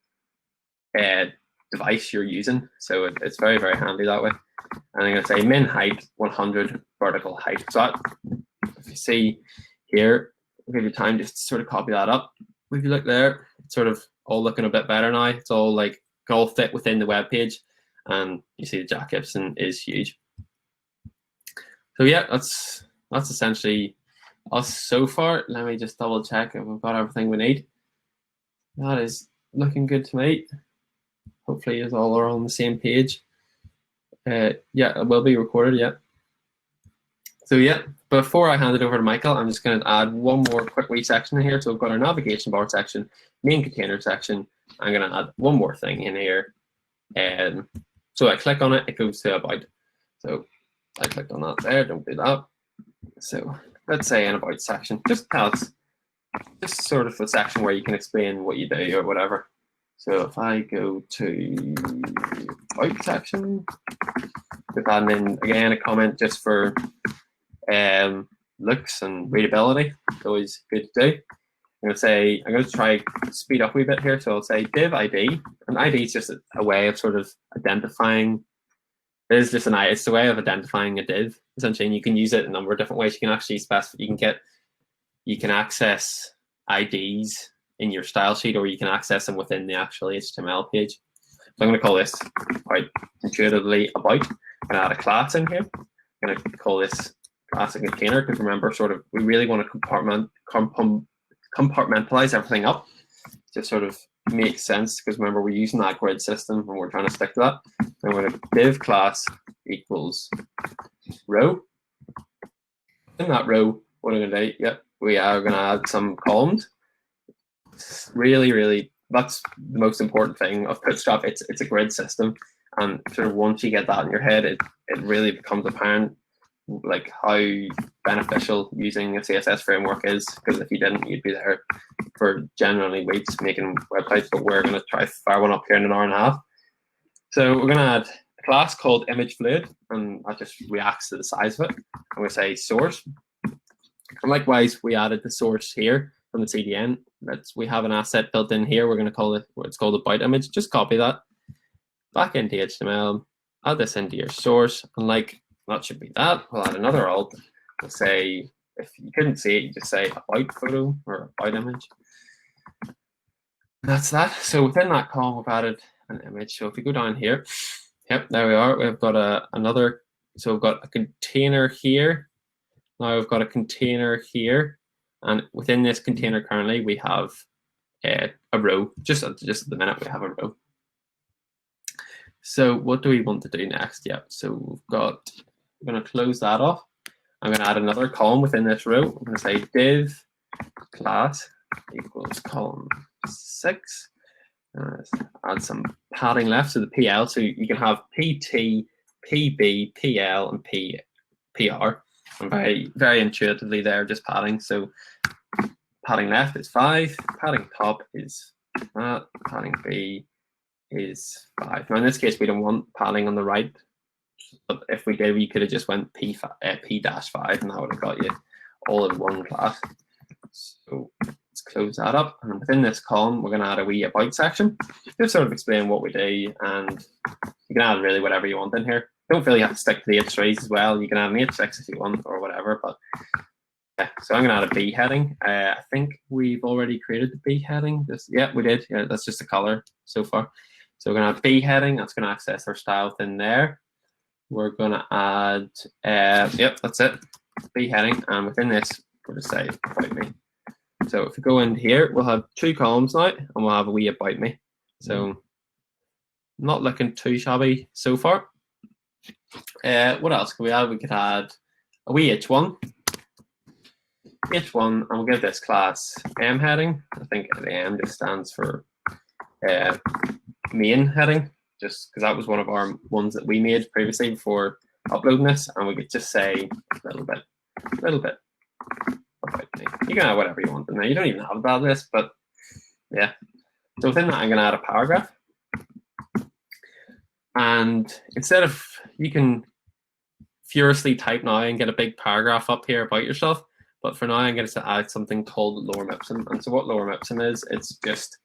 device you're using. So it's very, very handy that way. And I'm going to say min height 100 vertical height. So that, if you see here, I'll give you time just to sort of copy that up. If you look there, it's sort of all looking a bit better now. It's all like all fit within the web page, and you see the Jack Gibson is huge. So yeah, that's essentially us so far. Let me just double check if we've got everything we need. That is looking good to me. Hopefully, you all are on the same page. Yeah, it will be recorded. Yeah. So yeah, before I hand it over to Michael, I'm just going to add one more quick wee section here. So we've got our navigation bar section, main container section. I'm going to add one more thing in here. So I click on it, it goes to about. So I clicked on that there, don't do that. So let's say an about section, just sort of a section where you can explain what you do or whatever. So if I go to about section, just adding in again a comment just for looks and readability. It's always good to do. I'm going to try speed up a wee bit here. So I'll say div ID, and ID is just a way of sort of identifying. It's a way of identifying a div essentially, and you can use it a number of different ways. You can actually specify. You can access IDs in your style sheet, or you can access them within the actual HTML page. So I'm going to call this quite intuitively about. I'm going to add a class in here. I'm going to call this class a container, because remember, sort of, we really want to compartmentalize everything up to sort of make sense, because remember, we're using that grid system and we're trying to stick to that. I'm going to div class equals row. In that row, what I'm going to do, yep, we are going to add some columns. Really, that's the most important thing of Bootstrap. It's a grid system, and sort of once you get that in your head, it really becomes apparent like how beneficial using a CSS framework is, because if you didn't, you'd be there for genuinely weeks making websites. But we're going to try to fire one up here in an hour and a half. So we're going to add a class called image fluid, and that just reacts to the size of it. I'm going to say source, and likewise we added the source here from the CDN. We have an asset built in here. We're going to call it what it's called about image. Just copy that back into HTML, add this into your source, and like that should be that. We'll add another alt. We'll say, if you couldn't see it, you just say about photo or about image. That's that. So within that column, we've added an image. So if you go down here, yep, there we are. We've got another. So we've got a container here. Now we've got a container here, and within this container currently we have a row. Just at the minute we have a row. So what do we want to do next? Yep. So we're going to close that off. I'm going to add another column within this row. I'm going to say div class equals column 6. Add some padding left to the PL, so you can have PT, PB, PL, and PR. And very intuitively there, just padding. So padding left is 5, padding top is that, padding B is 5. Now in this case, we don't want padding on the right. But if we did, we could have just went P-5, and that would have got you all in one class. So let's close that up. And within this column, we're going to add a wee about section. Just sort of explain what we do, and you can add really whatever you want in here. Don't really have to stick to the H3s as well. You can add an H6 if you want or whatever. But yeah, so I'm going to add a B heading. I think we've already created the B heading. Yeah, we did. Yeah, that's just a color so far. So we're going to have B heading. That's going to access our style within there. We're going to add, yep, that's it, B heading. And within this, we're going to say about me. So if we go in here, we'll have 2 columns now, and we'll have a wee about me. So not looking too shabby so far. What else can we add? We could add a wee H1. H1, and we'll give this class M heading. I think the M just stands for main heading, just because that was one of our ones that we made previously before uploading this, and we could just say a little bit about me. You can add whatever you want in there. You don't even have about this, but yeah. So within that, I'm going to add a paragraph. And instead of, you can furiously type now and get a big paragraph up here about yourself, but for now, I'm going to add something called lorem ipsum. And so what lorem ipsum is, it's just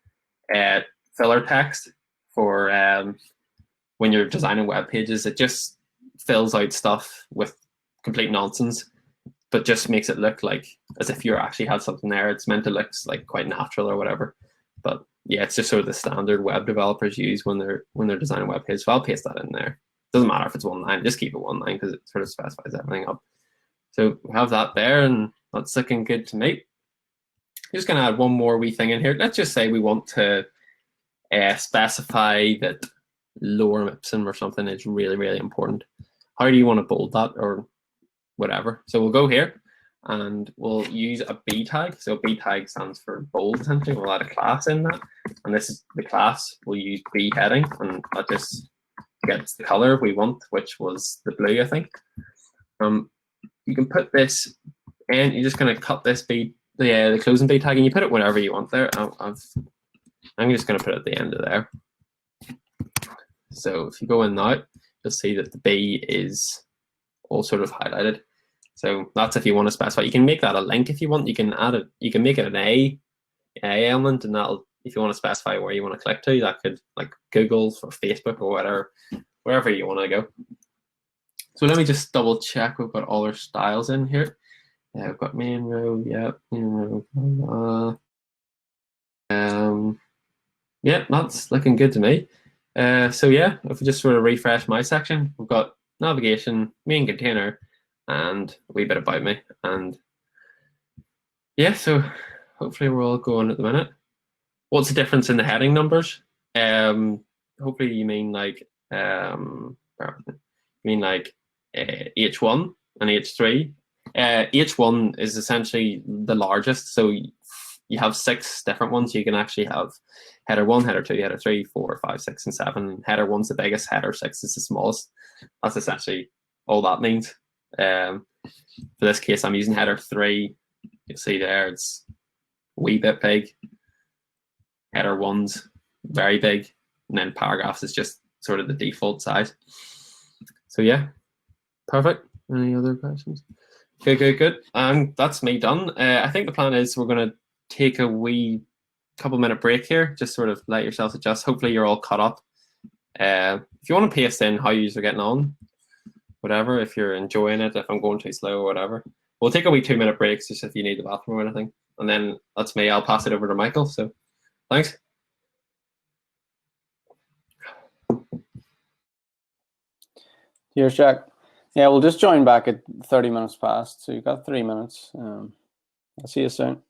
filler text for when you're designing web pages. It just fills out stuff with complete nonsense, but just makes it look like as if you actually had something there. It's meant to look like quite natural or whatever. But yeah, it's just sort of the standard web developers use when they're designing web pages. So I'll paste that in there. Doesn't matter if it's 1 line, just keep it 1 line because it sort of specifies everything up. So we have that there, and that's looking good to me. I'm just going to add one more wee thing in here. Let's just say we want to specify that lorem ipsum or something is really, really important. How do you want to bold that or whatever? So we'll go here and we'll use a B tag. So B tag stands for bold, essentially. We'll add a class in that. And this is the class. We'll use B heading, and that just gets the color we want, which was the blue, I think. You can put this in. You're just going to cut this B, the closing B tag, and you put it wherever you want there. I'm just going to put it at the end of there. So if you go in now, you'll see that the B is all sort of highlighted. So that's if you want to specify. You can make that a link if you want. You can add it. You can make it an A element, and that'll, if you want to specify where you want to click to, that could, like Google or Facebook or whatever, wherever you want to go. So let me just double check we've got all our styles in here. Yeah, we've got main row, yeah, main row. Yeah, that's looking good to me. So yeah, if we just sort of refresh my section, we've got navigation, main container, and a wee bit about me. And yeah, so hopefully we're all going at the minute. What's the difference in the heading numbers? Hopefully you mean like H1 and H3. H1 is essentially the largest, so you have 6 different ones. You can actually have header 1, header 2, header 3, 4, 5, 6, and 7. Header 1's the biggest, header 6 is the smallest. That's essentially all that means. For this case, I'm using header 3. You'll see there it's a wee bit big. Header 1's very big, and then paragraphs is just sort of the default size. So yeah, perfect. Any other questions? Good. That's me done. I think the plan is we're going to take a wee couple-minute break here, just sort of let yourselves adjust. Hopefully you're all caught up. If you want to paste in how you're getting on, whatever, if you're enjoying it, if I'm going too slow or whatever. We'll take a wee 2-minute break just if you need the bathroom or anything. And then that's me. I'll pass it over to Michael. So thanks. Here's Jack. Yeah, we'll just join back at 30 minutes past. So you've got 3 minutes. I'll see you soon.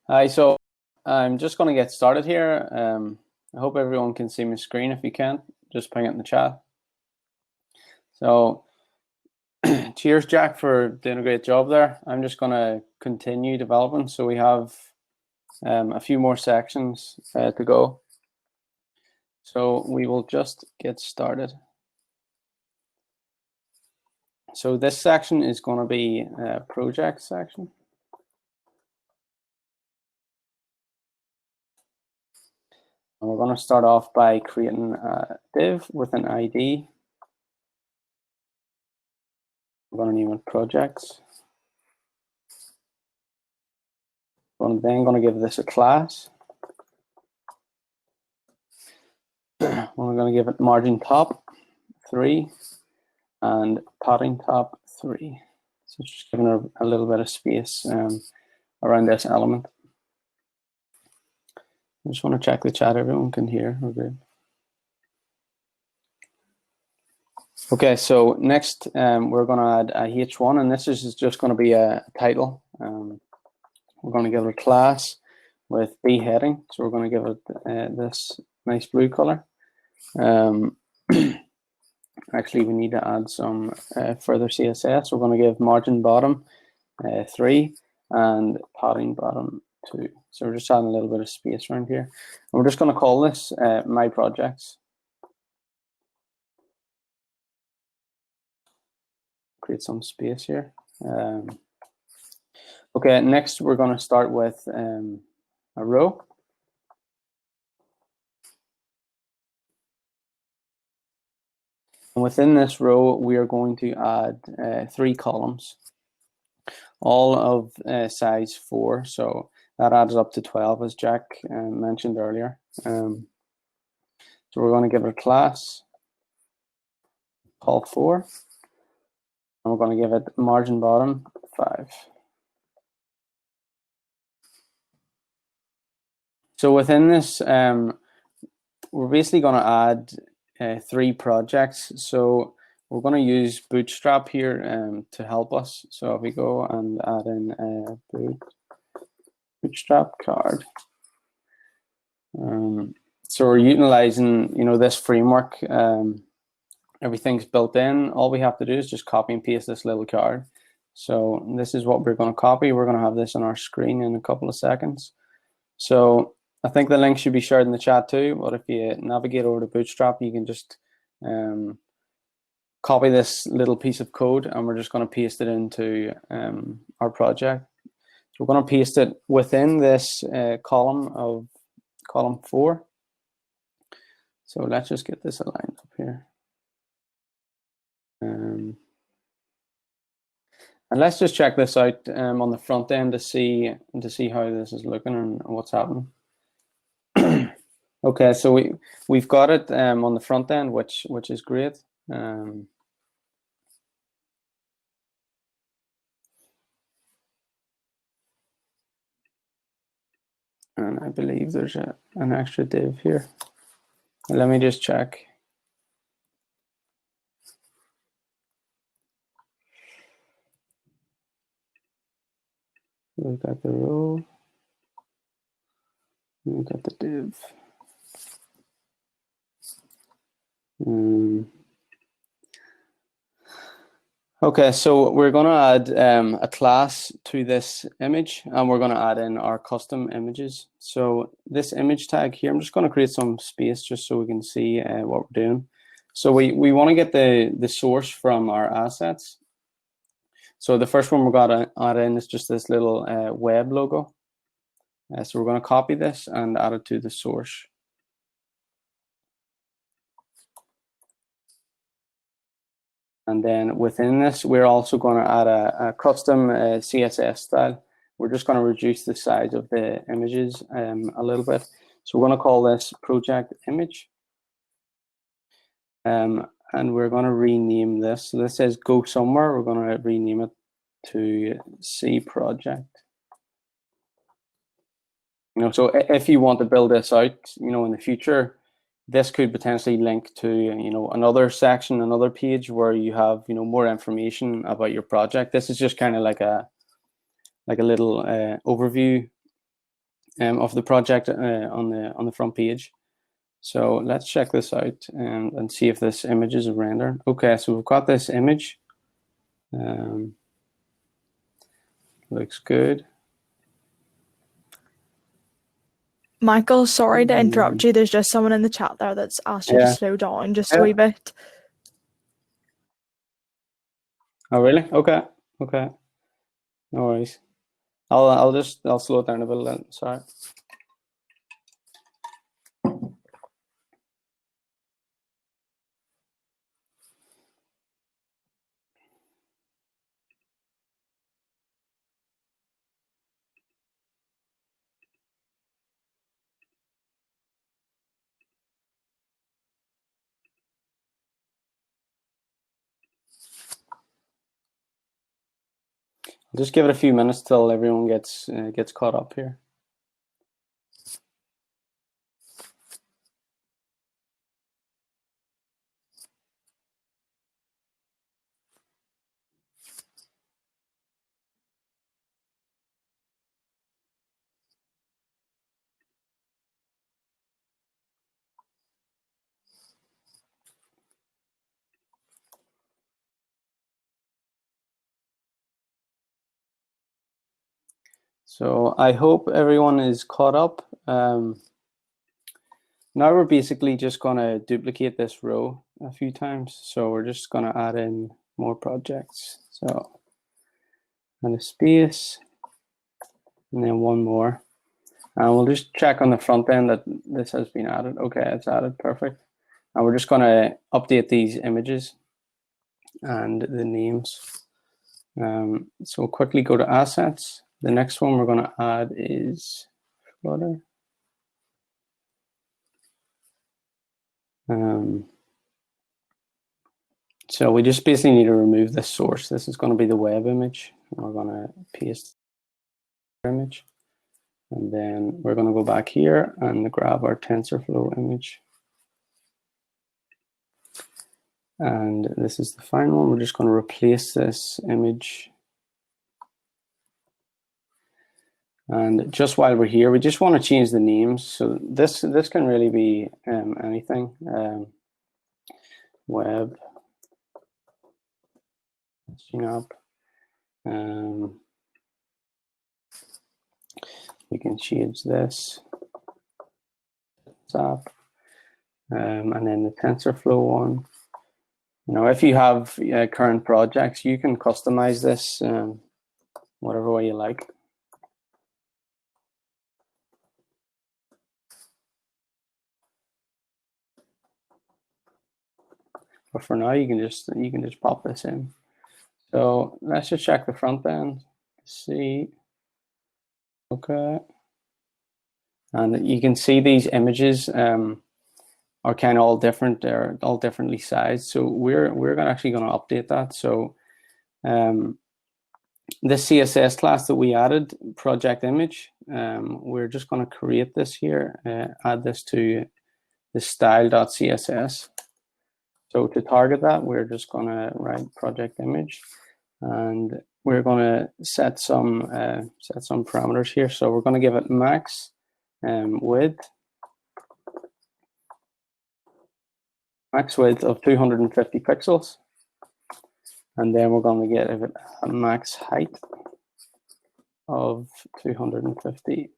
Hi, so I'm just going to get started here. I hope everyone can see my screen. If you can't, just ping it in the chat. So cheers, Jack, for doing a great job there. I'm just going to continue developing. So we have a few more sections to go. So we will just get started. So this section is going to be a project section. And we're going to start off by creating a div with an ID. We're going to name it projects. We're then going to give this a class. We're going to give it margin top 3 and padding top 3. So just giving her a little bit of space around this element. I just want to check the chat. Everyone can hear. We're good. Okay, so next we're going to add a H1, and this is just going to be a title. We're going to give it a class with B heading. So we're going to give it this nice blue color. Actually, we need to add some further CSS. We're going to give margin bottom 3 and padding bottom 2. So we're just adding a little bit of space around here. And we're just going to call this my projects. Create some space here. Okay, next we're going to start with a row. And within this row, we are going to add 3 columns, all of size 4. So that adds up to 12, as Jack mentioned earlier. So we're going to give it a class, call 4, and we're going to give it margin bottom 5. So within this, we're basically going to add 3 projects. So we're going to use Bootstrap here to help us. So if we go and add in a Bootstrap card. So we're utilizing, this framework. Everything's built in. All we have to do is just copy and paste this little card. So this is what we're going to copy. We're going to have this on our screen in a couple of seconds. So I think the link should be shared in the chat too, but if you navigate over to Bootstrap, you can just copy this little piece of code, and we're just going to paste it into our project. So we're going to paste it within this column 4. So let's just get this aligned up here. And let's just check this out on the front end to see how this is looking and what's happening. Okay, so we've got it on the front end, which is great. And I believe there's an extra div here. Let me just check. We've got the row. We've got the div. Okay, so we're going to add a class to this image, and we're going to add in our custom images. So this image tag here, I'm just going to create some space just so we can see what we're doing. So we want to get the source from our assets. So the first one we're going to add in is just this little web logo. So we're going to copy this and add it to the source. And then within this, we're also going to add a custom CSS style. We're just going to reduce the size of the images a little bit. So we're going to call this project image. And we're going to rename this. So this says go somewhere. We're going to rename it to C project. So if you want to build this out, in the future, this could potentially link to, another section, another page where you have, more information about your project. This is just kind of like a little overview of the project on the front page. So let's check this out and see if this image is rendered. Okay, so we've got this image. Looks good. Michael, sorry to interrupt you. There's just someone in the chat there that's asked you to slow down just a wee bit. Oh, really? Okay. Okay. No worries. I'll slow it down a bit then. Sorry. I'll just give it a few minutes till everyone gets caught up here. So I hope everyone is caught up. Now we're basically just going to duplicate this row a few times. So we're just going to add in more projects. So and a space, and then one more. And we'll just check on the front end that this has been added. Okay, it's added, perfect. And we're just going to update these images and the names. So we'll quickly go to assets. The next one we're going to add is Flutter. So we just basically need to remove this source. This is going to be the web image. We're going to paste the image. And then we're going to go back here and grab our TensorFlow image. And this is the final one. We're just going to replace this image. And just while we're here, we just want to change the names. So this can really be anything. Web, up. We can change this. App. And then the TensorFlow one. You know, if you have current projects, you can customize this whatever way you like. But for now, you can just pop this in. So let's just check the front end. See, okay, and you can see these images are kind of all different. They're all differently sized. So we're actually going to update that. So this CSS class that we added, project image, we're just going to create this here, add this to the style.css. So to target that, we're just going to write project image, and we're going to set some parameters here. So we're going to give it max width of 250 pixels, and then we're going to get a max height of 250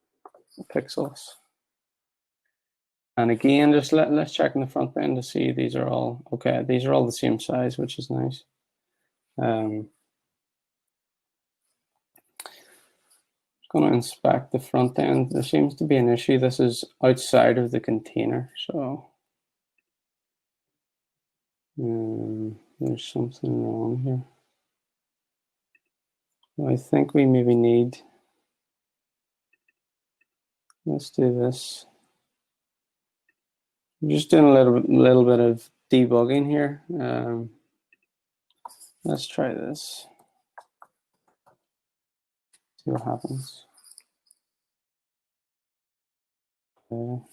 pixels. And again, just let's check in the front end to see these are all okay. These are all the same size, which is nice. Going to inspect the front end. There seems to be an issue. This is outside of the container, so there's something wrong here. So I think we maybe need. Let's do this. I'm just doing a little bit of debugging here. Let's try this. See what happens. No.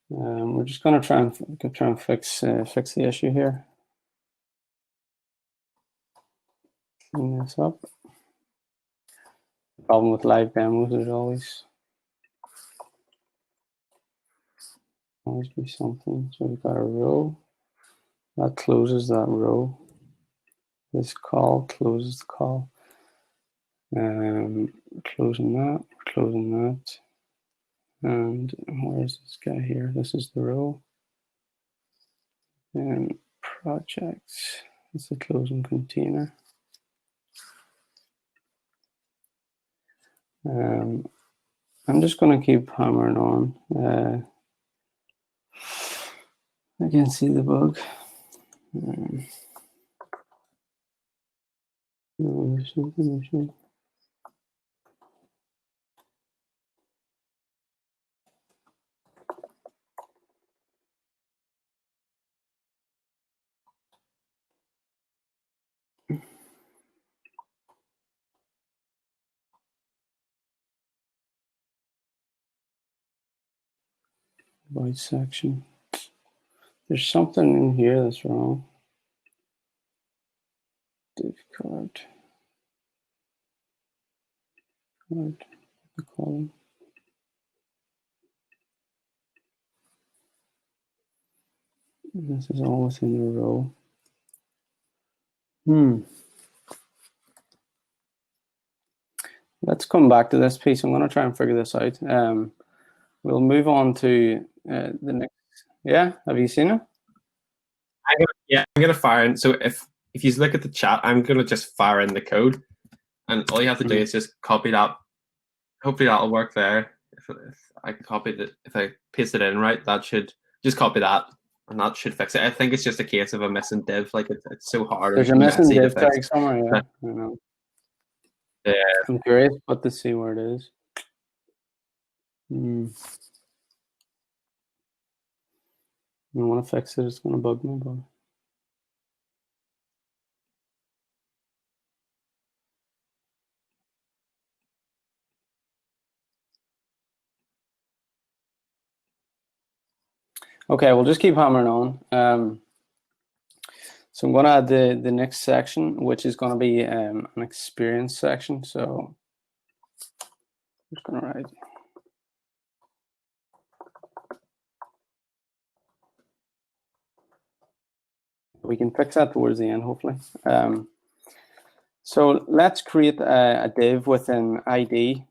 We're just going to try and fix the issue here. Clean this up. Problem with live demos, there's always be something. So we've got a row that closes that row. This call closes the call. Closing that. And where's this guy here? This is the row. And projects, it's the closing container. I'm just going to keep hammering on. I can see the bug. No, there's something missing. White section. There's something in here that's wrong. Div card. The column. This is all within a row. Let's come back to this piece. I'm going to try and figure this out. We'll move on to the next. Yeah, have you seen it? I'm gonna fire in. So if you look at the chat, I'm gonna just fire in the code, and all you have to do is just copy that. Hopefully that'll work there. If I copied it, if I paste it in right, that should just copy that, and that should fix it. I think it's just a case of a missing div. Like it's so hard. There's a missing div tag somewhere. Yeah, I know. Yeah. I'm curious what to see where it is. I want to fix it. It's going to bug me, but. Okay, we'll just keep hammering on. So I'm going to add the next section, which is going to be an experience section. So I'm just going to write. We can fix that towards the end, hopefully. So let's create a div with an ID,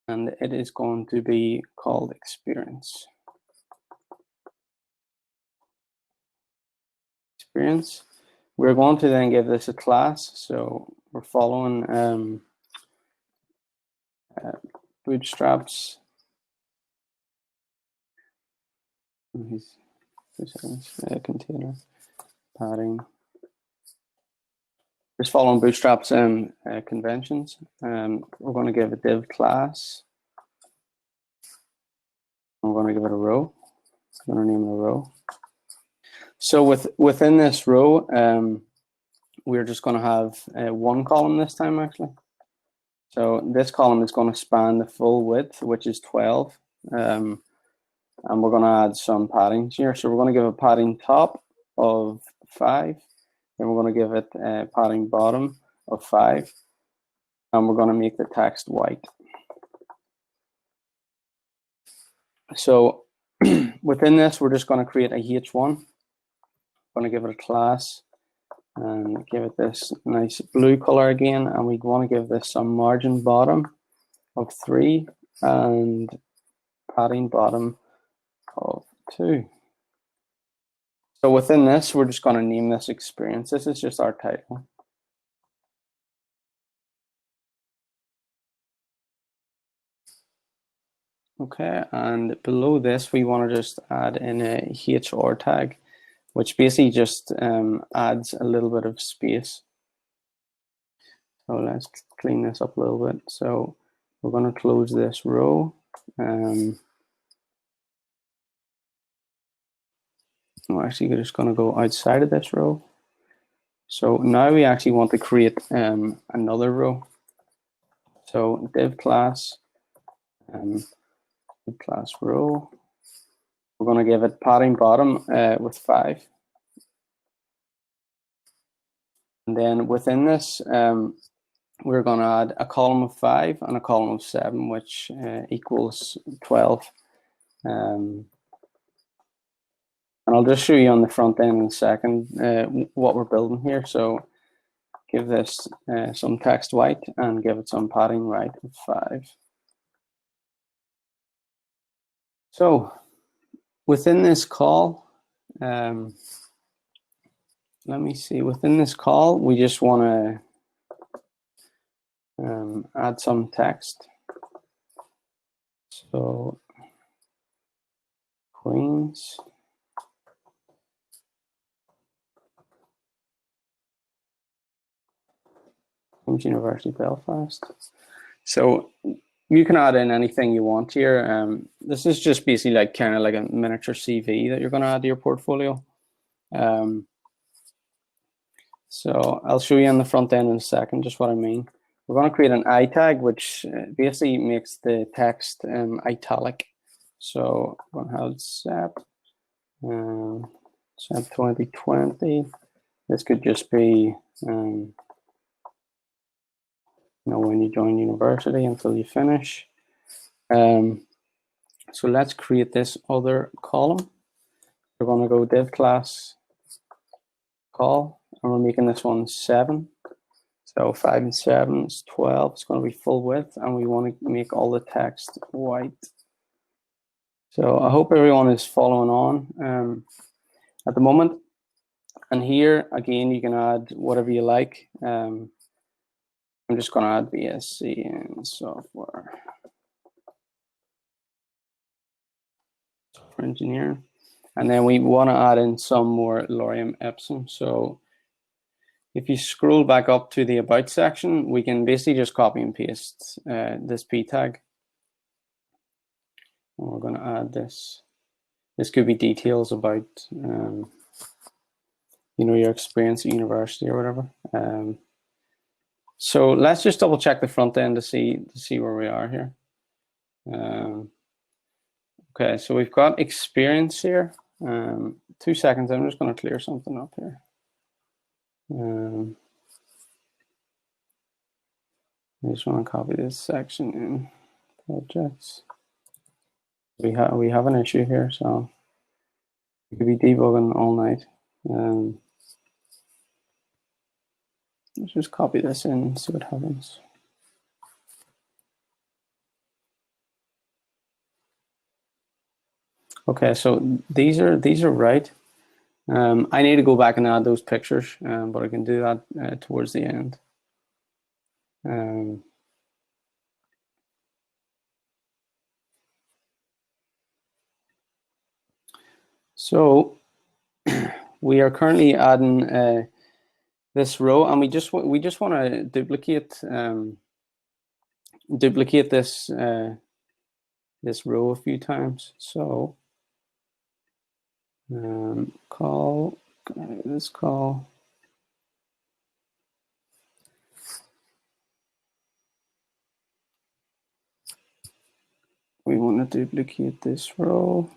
and it is going to be called experience. We're going to then give this a class. So we're following Bootstrap's container padding. Just following Bootstrap's conventions. We're going to give a div class. I'm going to give it a row. I'm going to name it a row. So within this row, we're just going to have one column this time, actually. So this column is going to span the full width, which is 12. And we're going to add some padding here. So we're going to give a padding top of 5. Then we're going to give it a padding bottom of 5. And we're going to make the text white. So within this, we're just going to create a H1. Going to give it a class and give it this nice blue color again, and we want to give this some margin bottom of 3 and padding bottom of 2. So within this, we're just going to name this experience. This is just our title. Okay, and below this, we want to just add in a HR tag, which basically just adds a little bit of space. So let's clean this up a little bit. So we're going to close this row. We're actually just going to go outside of this row. So now we actually want to create another row. So div class, div class row. We're going to give it padding bottom with 5. And then within this, we're going to add a column of 5 and a column of 7, which equals 12. And I'll just show you on the front end in a second what we're building here. So give this some text white and give it some padding right of 5. So within this call, let me see, within this call, we just want to add some text. So Queens. University Belfast. So you can add in anything you want here. This is just basically like kind of like a miniature CV that you're going to add to your portfolio. So I'll show you on the front end in a second just what I mean. We're going to create an I tag, which basically makes the text italic. So I'm going to have SEP 2020. This could just be when you join university until you finish. So let's create this other column. We're going to go div class call, and we're making this one 7. So 5 and 7 is 12. It's going to be full width, and we want to make all the text white. So I hope everyone is following on at the moment. And here, again, you can add whatever you like. I'm just going to add DSC and software engineer. And then we want to add in some more lorem ipsum. So if you scroll back up to the about section, we can basically just copy and paste this p tag. And we're going to add this. This could be details about your experience at university or whatever. So let's just double check the front end to see where we are here. Okay, so we've got experience here. 2 seconds, I'm just going to clear something up here. I just want to copy this section in projects. We have an issue here, so we could be debugging all night. Let's just copy this in and see what happens. Okay, so these are right. I need to go back and add those pictures, but I can do that towards the end. So we are currently adding this row, and we just want to duplicate this this row a few times. So call this call. We want to duplicate this row.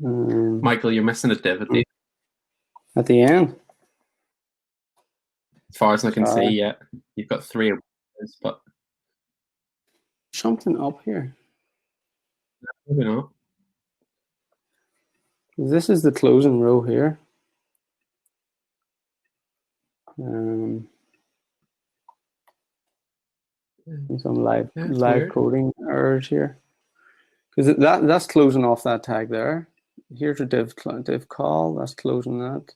Michael, you're missing a div at the end. As far as I can see, yeah, you've got 3 of those, but something up here. Maybe not. This is the closing row here. Some live weird. coding errors here, because that's closing off that tag there. Here's a div call, that's closing that,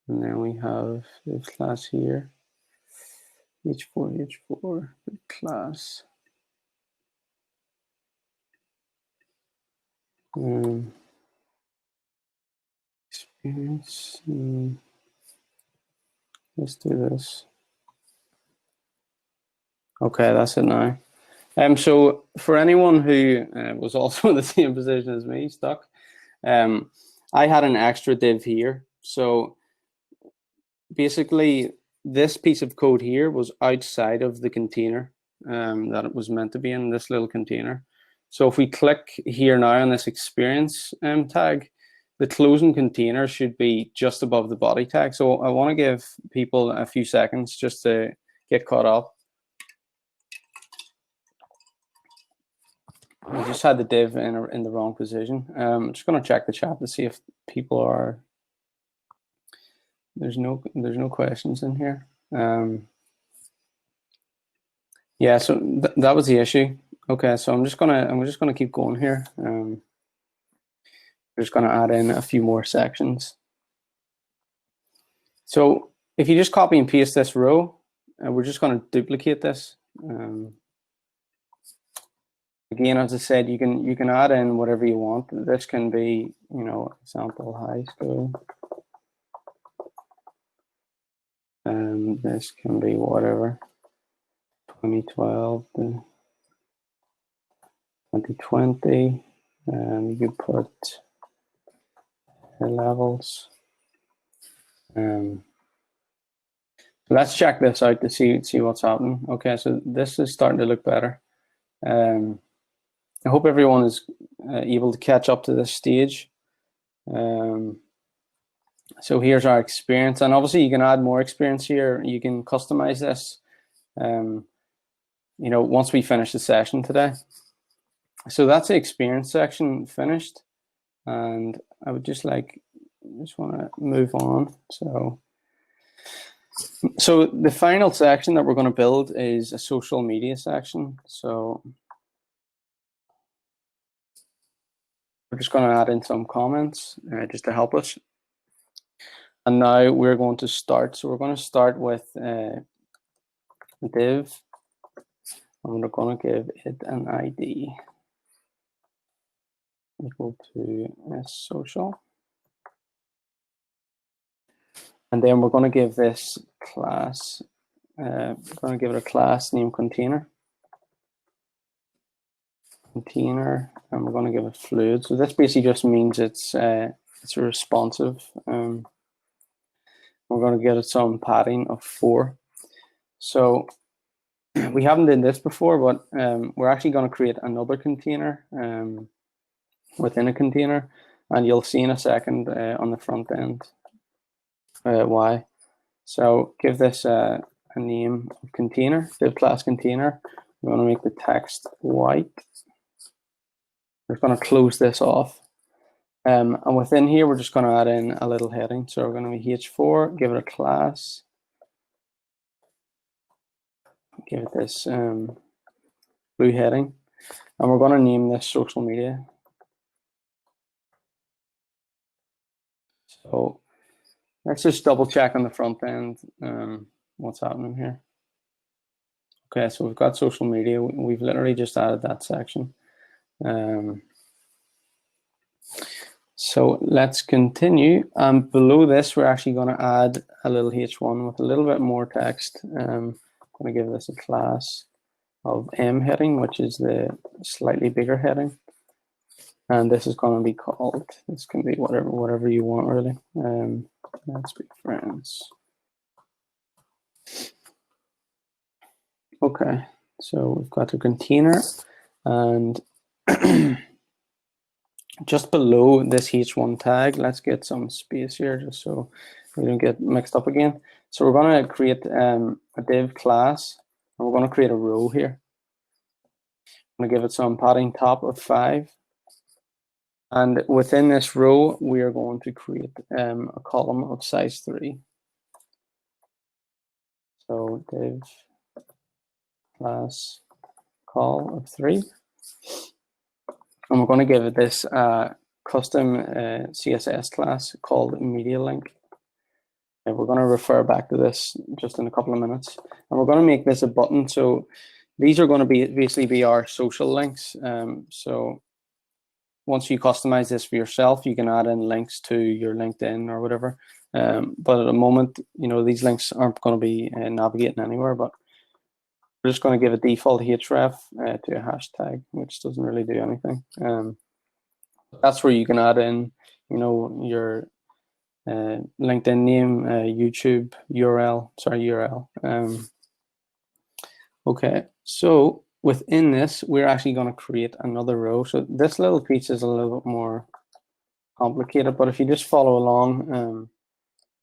and then we have div class here. H4 div class. Experience. Let's do this. Okay, that's it now. So for anyone who was also in the same position as me, stuck, I had an extra div here. So basically, this piece of code here was outside of the container that it was meant to be in, this little container. So if we click here now on this experience tag, the closing container should be just above the body tag. So I want to give people a few seconds just to get caught up. I just had the div in the wrong position. I'm just going to check the chat to see if people are. There's no questions in here. Yeah, so that was the issue. Okay, so I'm just gonna keep going here. We're just gonna add in a few more sections. So if you just copy and paste this row, we're just gonna duplicate this. Again, as I said, you can add in whatever you want. This can be, you know, example high school. This can be whatever. 2012 to 2020, and you put levels. So let's check this out to see what's happening. Okay, so this is starting to look better. I hope everyone is able to catch up to this stage. So here's our experience, and obviously you can add more experience here. You can customize this. You know, once we finish the session today. So that's the experience section finished, and I would just want to move on. So the final section that we're going to build is a social media section. So we're just going to add in some comments just to help us. And now we're going to start. So we're going to start with div, and we're going to give it an ID equal to social. And then we're going to give this class, we're going to give it a class name container, and we're going to give it fluid. So this basically just means it's responsive. We're going to give it some padding of 4. So we haven't done this before, but we're actually going to create another container within a container, and you'll see in a second on the front end why. So give this a name of container, div class container. We're going to make the text white. We're going to close this off. And within here, we're just going to add in a little heading. So we're going to be h4, give it a class. Give it this blue heading. And we're going to name this social media. So let's just double check on the front end what's happening here. Okay, so we've got social media. We've literally just added that section. So let's continue. Below this, we're actually going to add a little h1 with a little bit more text. I'm going to give this a class of m heading, which is the slightly bigger heading. And this is going to be called, this can be whatever you want, really. Let's be friends. Okay, so we've got a container, and just below this h1 tag, let's get some space here just so we don't get mixed up again. So we're going to create a div class, and we're going to create a row here. I'm going to give it some padding top of 5. And within this row, we are going to create a column of size 3. So div class col of 3. And we're going to give it this custom CSS class called media link. And we're going to refer back to this just in a couple of minutes. And we're going to make this a button. So these are going to basically be our social links. So once you customize this for yourself, you can add in links to your LinkedIn or whatever. But at the moment, you know, these links aren't going to be navigating anywhere, but we're just going to give a default href to a hashtag, which doesn't really do anything. That's where you can add in, you know, your LinkedIn name, YouTube URL. Okay, so within this, we're actually going to create another row. So this little piece is a little bit more complicated, but if you just follow along,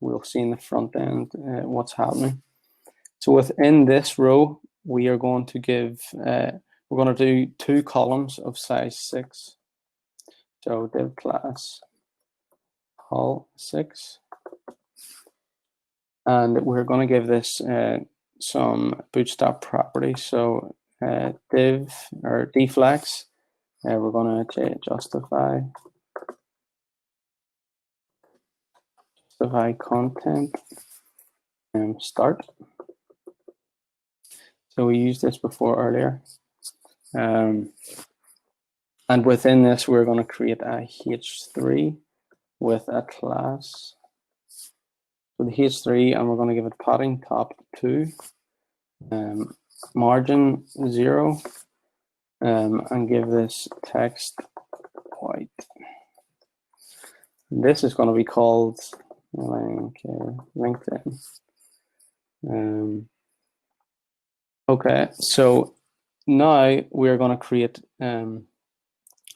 we'll see in the front end what's happening. So within this row, we are going to give, we're going to do 2 columns of size 6. So div class col 6. And we're going to give this some Bootstrap properties. So div or deflex, we're going to justify content and start. So we used this before earlier. And within this, we're going to create a H3 with a class. So the H3, and we're going to give it padding top 2, margin 0, and give this text white. This is going to be called LinkedIn. Okay, so now we're going to create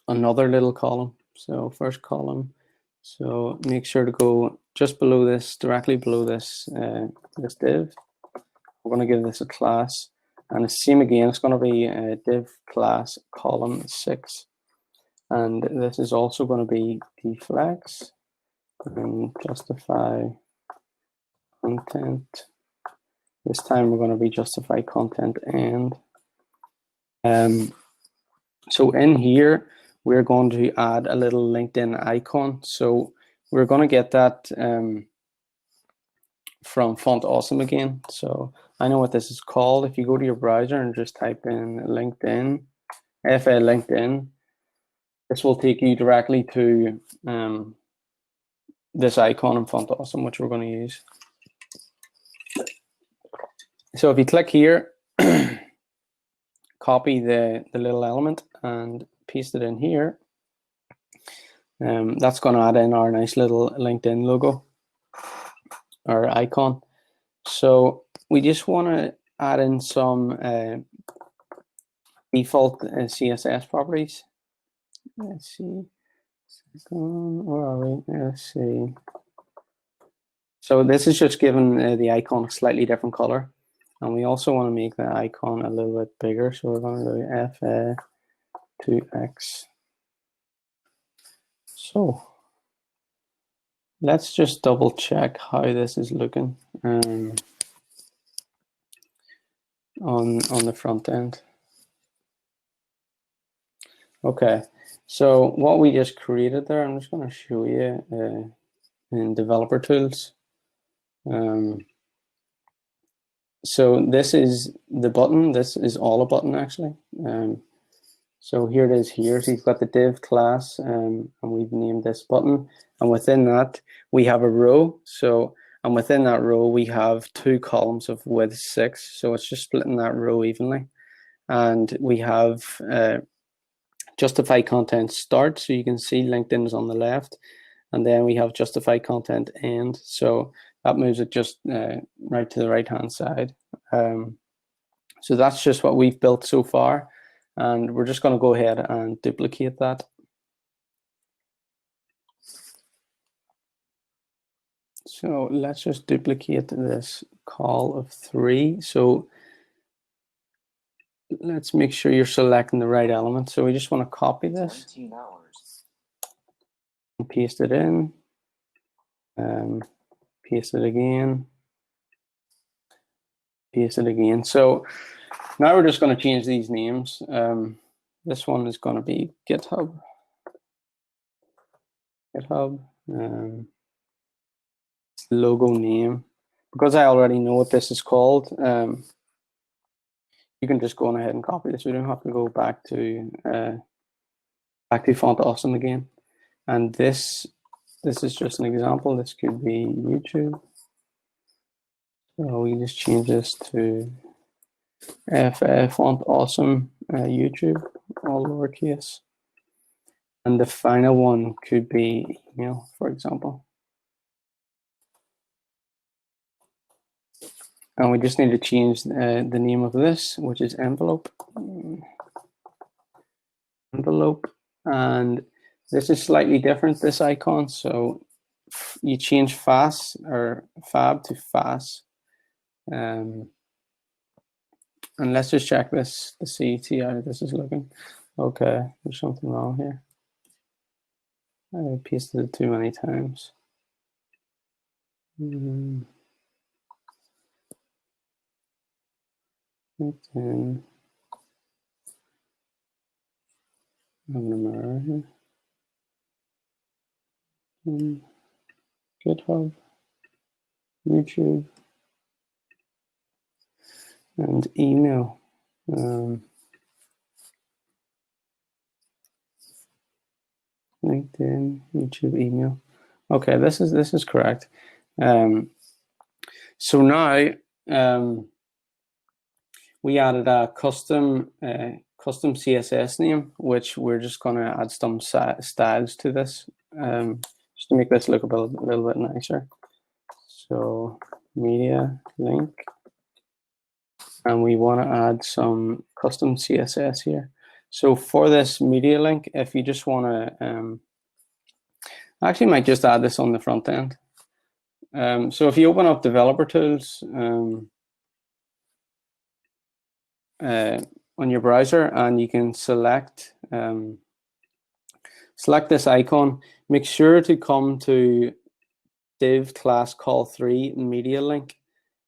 another little column. So first column. So make sure to go just below this, directly below this, this div. We're going to give this a class, and the same again. It's going to be a div class column 6, and this is also going to be deflex and justify content. This time we're going to be justify content and. So in here, we're going to add a little LinkedIn icon. So we're going to get that from Font Awesome again. So I know what this is called. If you go to your browser and just type in LinkedIn, FL LinkedIn, this will take you directly to this icon in Font Awesome, which we're going to use. So if you click here, copy the little element and paste it in here. That's going to add in our nice little LinkedIn logo or icon. So we just want to add in some default CSS properties. Let's see. Where are we? Let's see. So this is just giving the icon a slightly different color. And we also want to make the icon a little bit bigger. So we're going to do F2X. So let's just double check how this is looking on the front end. Okay, so what we just created there, I'm just going to show you in developer tools. So this is the button. This is all a button actually. So here it is here. So you've got the div class, and we've named this button. And within that, we have a row. So, and within that row, we have 2 columns of width 6. So it's just splitting that row evenly. And we have justify content start. So you can see LinkedIn is on the left. And then we have justify content end. So that moves it just right to the right-hand side. So that's just what we've built so far. And we're just going to go ahead and duplicate that. So let's just duplicate this call of 3. So let's make sure you're selecting the right element. So we just want to copy this and paste it in. Paste it again. Paste it again. So now we're just going to change these names. This one is going to be GitHub. Logo name. Because I already know what this is called, you can just go on ahead and copy this. We don't have to go back to Font Awesome again. And this is just an example. This could be YouTube. So we just change this to Font Awesome YouTube, all lowercase. And the final one could be email, for example. And we just need to change the name of this, which is envelope. And This is slightly different, this icon. So you change fast or fab to fast. And let's just check this to see how this is looking. Okay, there's something wrong here. I pasted it too many times. LinkedIn. I'm in a mirror here. GitHub, YouTube, and email. LinkedIn, YouTube, email. Okay, this is correct. So now we added a custom CSS name, which we're just going to add some styles to this, just to make this look a little bit nicer. So media link, and we want to add some custom CSS here. So for this media link, if you just want to, I actually might just add this on the front end. So if you open up developer tools on your browser, and you can select this icon, make sure to come to div class call 3 media link,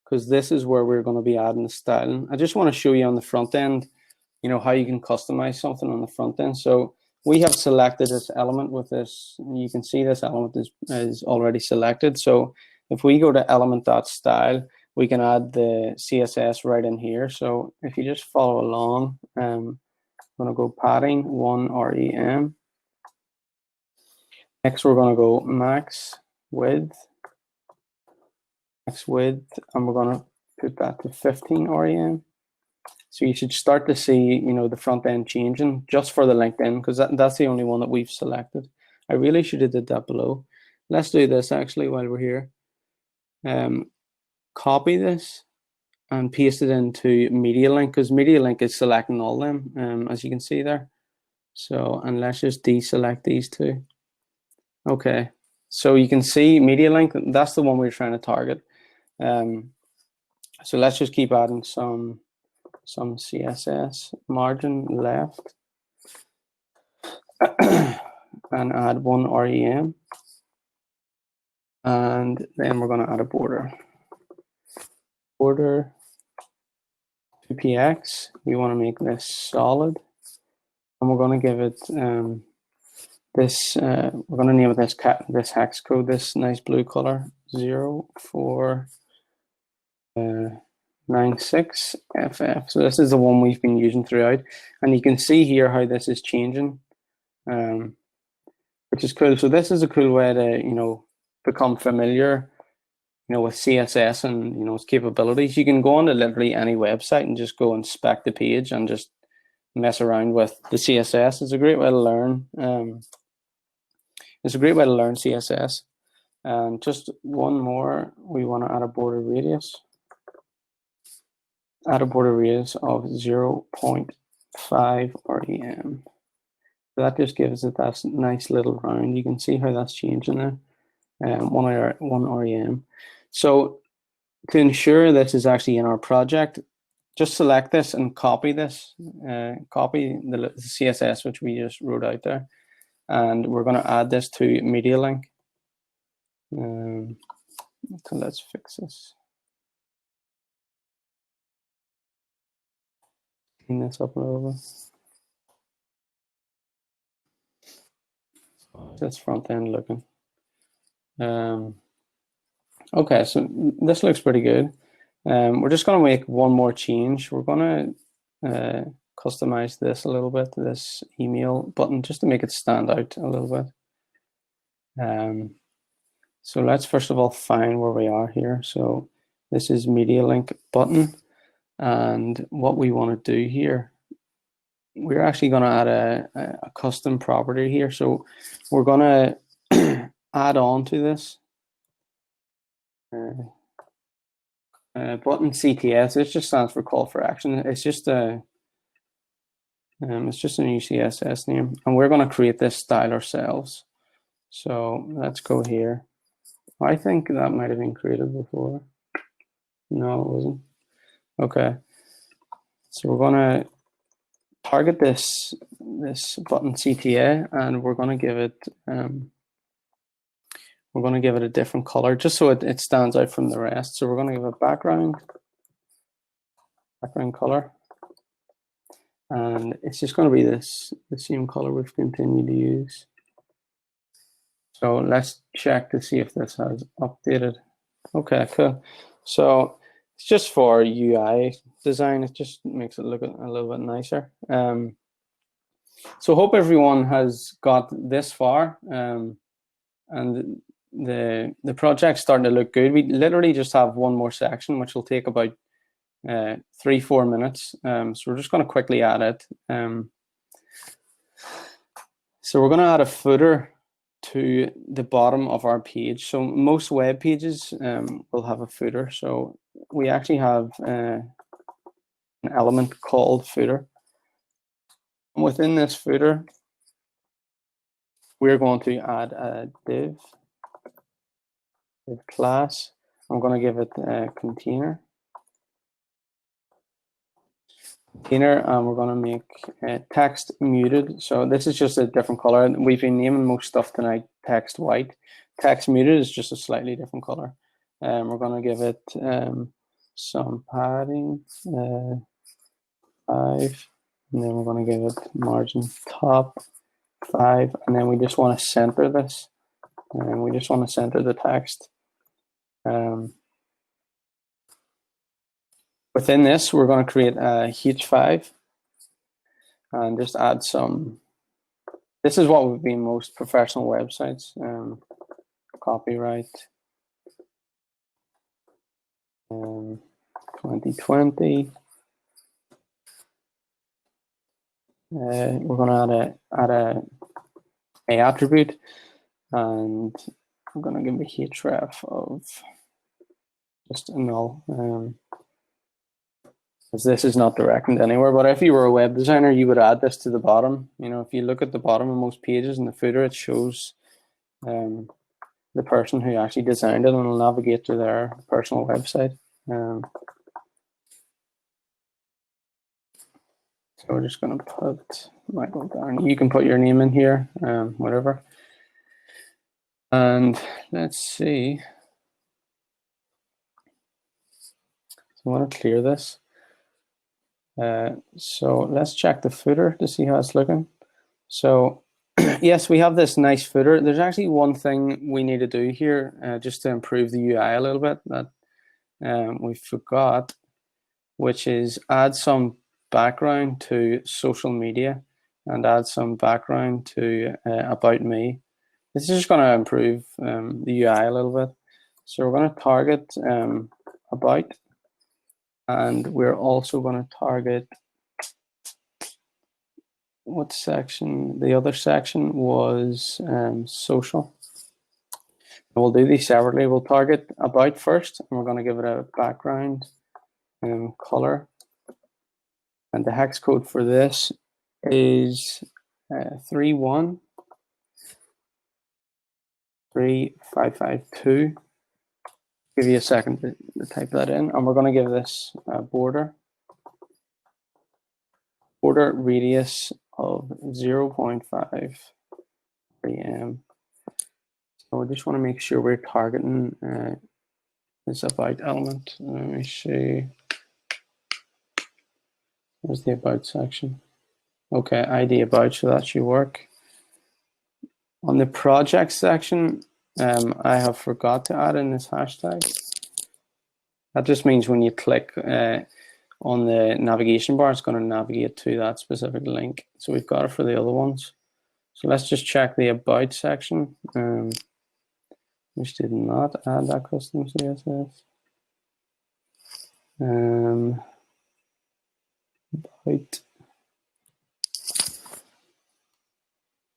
because this is where we're going to be adding the styling. I just want to show you on the front end, you know, how you can customize something on the front end. So we have selected this element with this. You can see this element is already selected. So if we go to element.style, we can add the CSS right in here. So if you just follow along, I'm going to go padding 1 rem. Next, we're going to go max width, and we're going to put that to 15 rem. So you should start to see, you know, the front end changing just for the LinkedIn, because that's the only one that we've selected. I really should have did that below. Let's do this actually while we're here. Copy this and paste it into media link, because media link is selecting all them, as you can see there. So, and let's just deselect these two. Okay, so you can see media link, that's the one we're trying to target. So let's just keep adding some CSS, margin left, and add 1 rem, and then we're going to add a border 2px. We want to make this solid, and we're going to give it this. We're going to name it this hex code, this nice blue color 0496FF. So this is the one we've been using throughout, and you can see here how this is changing, which is cool. So this is a cool way to, you know, become familiar, you know, with CSS and, you know, its capabilities. You can go on to literally any website and just go inspect the page and just mess around with the CSS. It's a great way to learn. It's a great way to learn CSS. And just one more, we want to add a border radius. Add a border radius of 0.5 rem. So that just gives it that nice little round. You can see how that's changing there. 1 rem. So to ensure this is actually in our project, just select this and copy this. Copy the CSS which we just wrote out there, and we're going to add this to media link. So let's fix this. Clean this up a little bit. This front end looking. Okay, so this looks pretty good. We're just going to make one more change. We're going to customize this a little bit, this email button, just to make it stand out a little bit. So let's first of all find where we are here. So this is media link button, and what we want to do here, we're actually going to add a custom property here. So we're going to add on to this button CTS. It just stands for call for action. It's just a It's just a new CSS name, and we're going to create this style ourselves. So let's go here. I think that might have been created before. No, it wasn't. Okay. So we're going to target this button CTA, and we're going to give it a different color just so it stands out from the rest. So we're going to give it background color, and it's just going to be the same color we've continued to use. So let's check to see if this has updated. Okay, cool. So it's just for UI design. It just makes it look a little bit nicer. So hope everyone has got this far, and the project's starting to look good. We literally just have one more section, which will take about 3-4 minutes. So we're just going to quickly add it. So we're going to add a footer to the bottom of our page. So most web pages will have a footer. So we actually have an element called footer. Within this footer, we're going to add a div class. I'm going to give it a container, and we're going to make text muted. So this is just a different color. We've been naming most stuff tonight text white. Text muted is just a slightly different color. We're going to give it some padding, 5, and then we're going to give it margin top 5, and then we just want to center this, and we just want to center the text. Within this, we're going to create a H5 and just add some. This is what would be most professional websites. Copyright 2020. We're going to add a attribute, and I'm going to give a href of just a null. Because this is not directed anywhere, but if you were a web designer, you would add this to the bottom. You know, if you look at the bottom of most pages in the footer, it shows the person who actually designed it, and will navigate to their personal website. So we're just going to put Michael down. You can put your name in here, whatever. And let's see. So I want to clear this. So let's check the footer to see how it's looking. So yes, we have this nice footer. There's actually one thing we need to do here just to improve the UI a little bit that we forgot, which is add some background to social media and add some background to about me. This is just going to improve the UI a little bit. So we're going to target about, and we're also going to target what section? The other section was social. And we'll do these separately. We'll target about first, and we're going to give it a background color. And the hex code for this is 3135552. Give you a second to type that in, and we're going to give this a border radius of 0.5 rem. So we just want to make sure we're targeting this about element. Let me see. Where's the about section? Okay, ID about, so that should work. On the project section, I have forgot to add in this hashtag. That just means when you click on the navigation bar, it's going to navigate to that specific link. So we've got it for the other ones. So let's just check the about section. Which did not add that custom CSS. About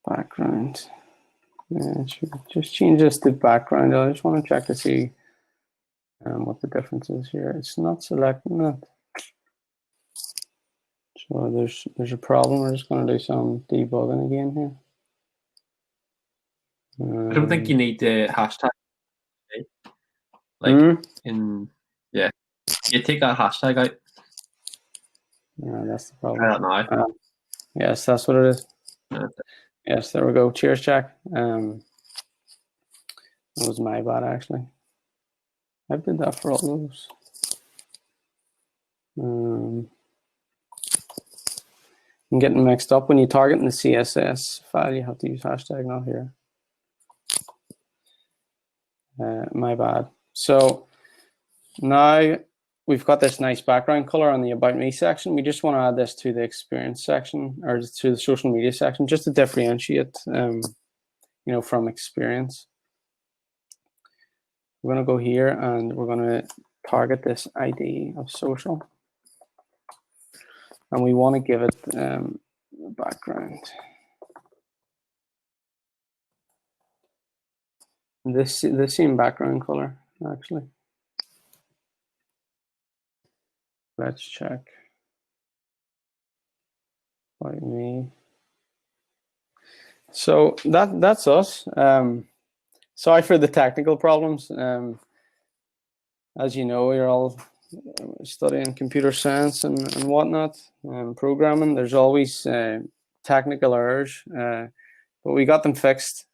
background. Just change this to background. I just want to check to see what the difference is here. It's not selecting that. So there's a problem. We're just going to do some debugging again here. I don't think you need the hashtag. Like yeah, you take that hashtag out. Yeah, that's the problem. Try that now. Yes, that's what it is. Yeah. Yes, there we go. Cheers, Jack. That was my bad, actually. I did that for all those. I'm getting mixed up. When you target in the CSS file, you have to use hashtag, not here. My bad. So now we've got this nice background color on the About Me section. We just want to add this to the Experience section, or to the Social Media section, just to differentiate, from Experience. We're going to go here and we're going to target this ID of social, and we want to give it background. The same background color, actually. Let's check. About me. So that's us. Sorry for the technical problems. As you know, you're all studying computer science and whatnot, programming. There's always technical errors, but we got them fixed.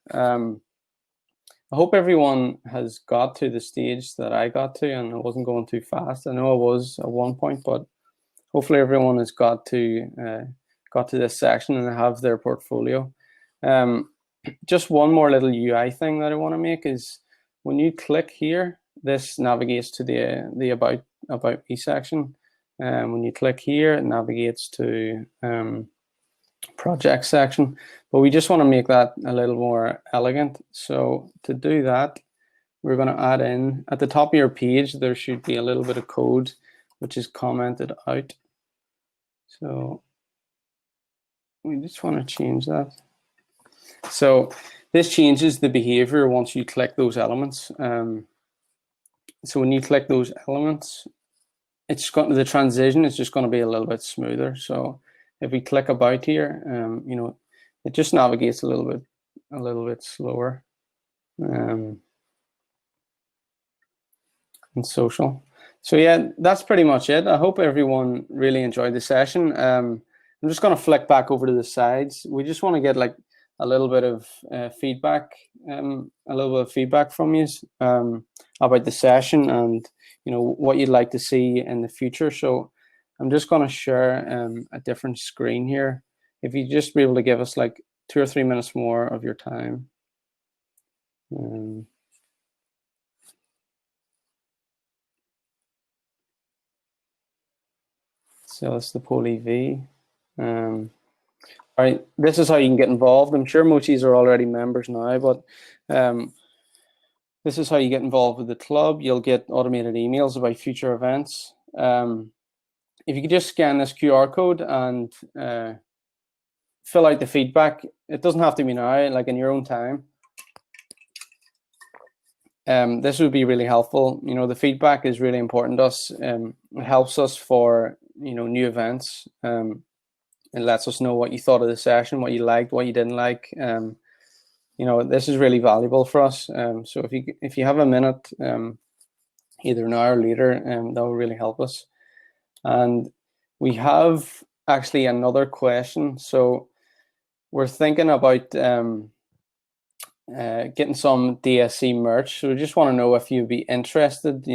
I hope everyone has got to the stage that I got to, and I wasn't going too fast. I know I was at one point, but hopefully everyone has got to this section and have their portfolio. Just one more little UI thing that I want to make is when you click here, this navigates to the About Me section. When you click here, it navigates to project section, but we just want to make that a little more elegant. So to do that, we're going to add in at the top of your page, there should be a little bit of code which is commented out. So we just want to change that. So this changes the behavior once you click those elements. So when you click those elements, the transition is just going to be a little bit smoother. So if we click About here, it just navigates a little bit slower. And social. So yeah, that's pretty much it. I hope everyone really enjoyed the session. I'm just going to flick back over to the sides. We just want to get like a little bit of feedback from you about the session and what you'd like to see in the future. So I'm just going to share a different screen here. If you just be able to give us like 2 or 3 minutes more of your time. So it's the Poly V. All right, this is how you can get involved. I'm sure most of you are already members now, but this is how you get involved with the club. You'll get automated emails about future events. If you could just scan this QR code and fill out the feedback. It doesn't have to be now, like in your own time. This would be really helpful. The feedback is really important to us. It helps us for new events. It lets us know what you thought of the session, what you liked, what you didn't like. This is really valuable for us. So if you have a minute, either now or later, that will really help us. And we have actually another question. So we're thinking about getting some DSC merch. So we just want to know if you'd be interested,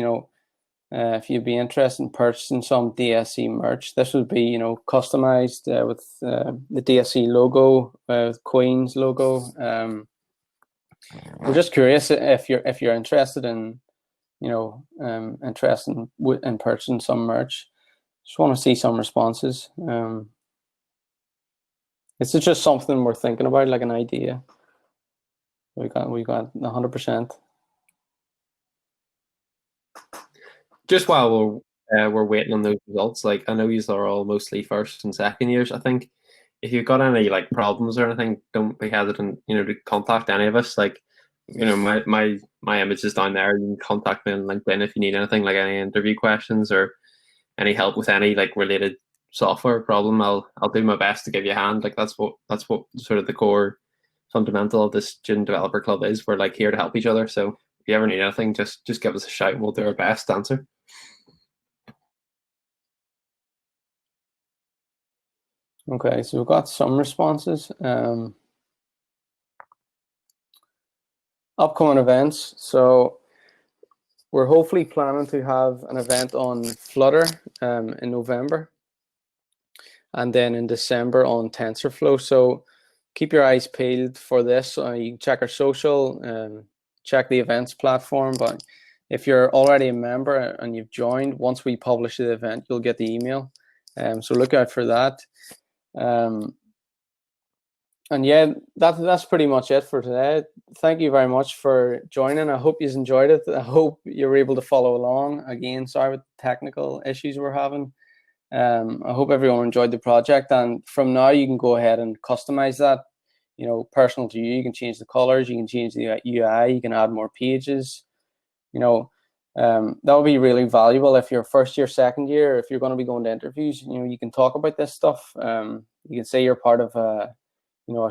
if you'd be interested in purchasing some DSC merch. This would be, customized with the DSC logo, with Queen's logo. We're just curious if you're interested in, interested in purchasing some merch. Just want to see some responses. This is just something we're thinking about, like an idea. We got 100%. Just while we're waiting on those results, like I know you are all mostly first and second years. I think if you've got any like problems or anything, don't be hesitant, to contact any of us. Like, my image is down there. You can contact me on LinkedIn if you need anything, like any interview questions or any help with any like related software problem, I'll do my best to give you a hand. Like that's what sort of the core fundamental of this student developer club is. We're like here to help each other. So if you ever need anything, just give us a shout and we'll do our best to answer. Okay, so we've got some responses. Upcoming events. So we're hopefully planning to have an event on Flutter in November, and then in December on TensorFlow. So keep your eyes peeled for this. You can check our social, check the events platform. But if you're already a member and you've joined, once we publish the event, you'll get the email. So look out for that. And yeah, that's pretty much it for today. Thank you very much for joining. I hope you enjoyed it. I hope you were able to follow along. Again, sorry with the technical issues we're having. I hope everyone enjoyed the project. And from now, you can go ahead and customize that, personal to you. You can change the colors. You can change the UI. You can add more pages. That will be really valuable if you're first year, second year. If you're going to be going to interviews, you can talk about this stuff. You can say you're part of a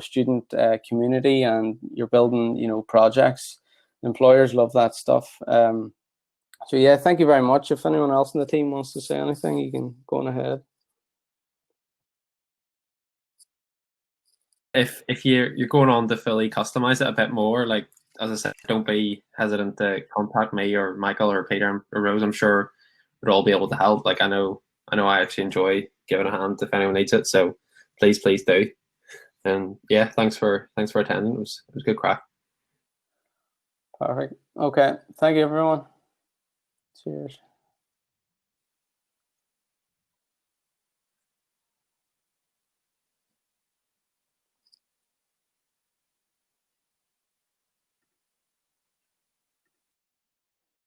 student community and you're building, projects. Employers love that stuff. So yeah, thank you very much. If anyone else in the team wants to say anything, you can go on ahead. If you're going on to fully customize it a bit more, like as I said, don't be hesitant to contact me or Michael or Peter or Rose. I'm sure we'd all be able to help. Like I know I actually enjoy giving a hand if anyone needs it. So please do. And yeah, thanks for attending. It was good crack. Perfect. Okay. Thank you, everyone. Cheers.